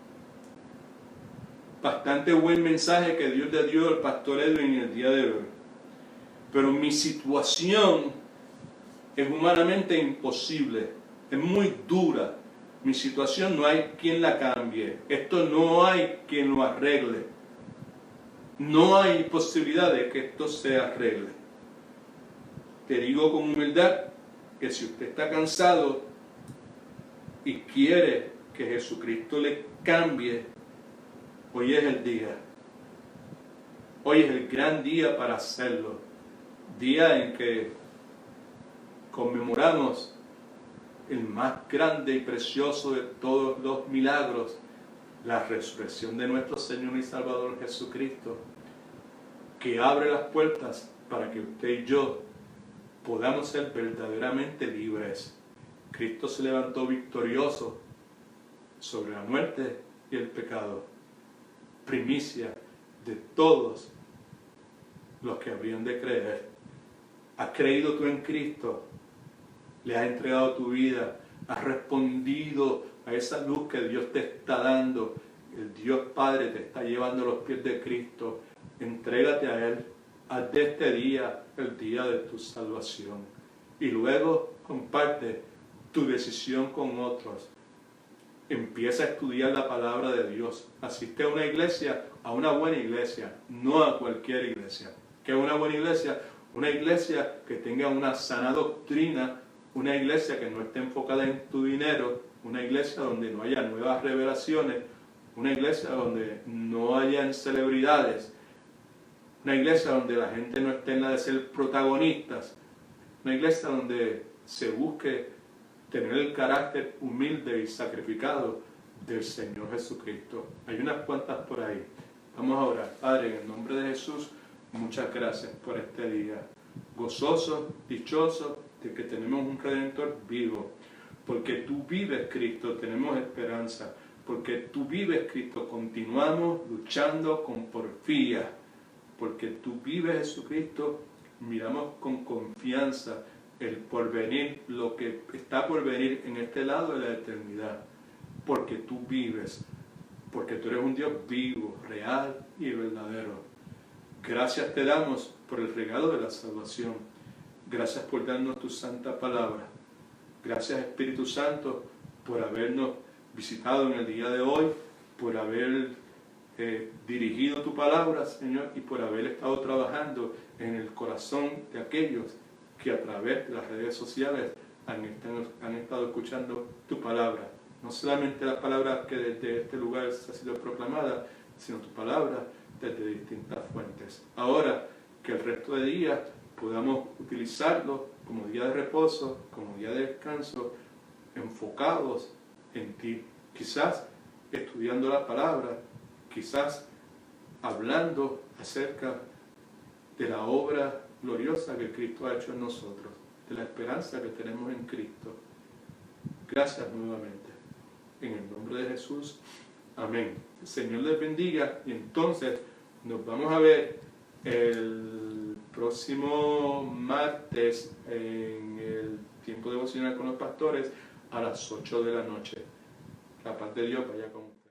Bastante buen mensaje que Dios le dio al pastor Edwin en el día de hoy. Pero mi situación es humanamente imposible, es muy dura. Mi situación no hay quien la cambie, esto no hay quien lo arregle. No hay posibilidad de que esto se arregle. Te digo con humildad que si usted está cansado y quiere que Jesucristo le cambie, hoy es el día. Hoy es el gran día para hacerlo. Día en que conmemoramos el más grande y precioso de todos los milagros, la resurrección de nuestro Señor y Salvador Jesucristo, que abre las puertas para que usted y yo podamos ser verdaderamente libres. Cristo se levantó victorioso sobre la muerte y el pecado, primicia de todos los que habrían de creer. ¿Has creído tú en Cristo? ¿Le has entregado tu vida? ¿Has respondido a esa luz que Dios te está dando? El Dios Padre te está llevando a los pies de Cristo. Entrégate a Él. Haz de este día el día de tu salvación. y luego comparte tu decisión con otros. Empieza a estudiar la palabra de Dios. Asiste a una iglesia, a una buena iglesia, no a cualquier iglesia. ¿Qué es una buena iglesia? Una iglesia que tenga una sana doctrina, una iglesia que no esté enfocada en tu dinero, una iglesia donde no haya nuevas revelaciones, una iglesia donde no hayan celebridades, una iglesia donde la gente no esté en la de ser protagonistas, una iglesia donde se busque tener el carácter humilde y sacrificado del Señor Jesucristo. Hay unas cuantas por ahí. Vamos a orar. Padre, en el nombre de Jesús, muchas gracias por este día. Gozoso, dichoso de que tenemos un Redentor vivo. Porque tú vives, Cristo, tenemos esperanza. Porque tú vives, Cristo, continuamos luchando con porfía. Porque tú vives, Jesucristo, miramos con confianza el porvenir, lo que está por venir en este lado de la eternidad. Porque tú vives, porque tú eres un Dios vivo, real y verdadero. Gracias te damos por el regalo de la salvación. Gracias por darnos tu santa palabra. Gracias, Espíritu Santo, por habernos visitado en el día de hoy, por haber dirigido tu palabra, Señor, y por haber estado trabajando en el corazón de aquellos que a través de las redes sociales han estado escuchando tu palabra. No solamente la palabra que desde este lugar ha sido proclamada, sino tu palabra desde distintas fuentes. Ahora que el resto de días podamos utilizarlo como día de reposo, como día de descanso, enfocados en ti. Quizás estudiando la palabra, quizás hablando acerca de la obra gloriosa que Cristo ha hecho en nosotros, de la esperanza que tenemos en Cristo. Gracias nuevamente. En el nombre de Jesús. Amén. El Señor les bendiga y entonces nos vamos a ver el próximo martes en el tiempo devocional con los pastores a las 8 de la noche. La paz de Dios vaya con ustedes.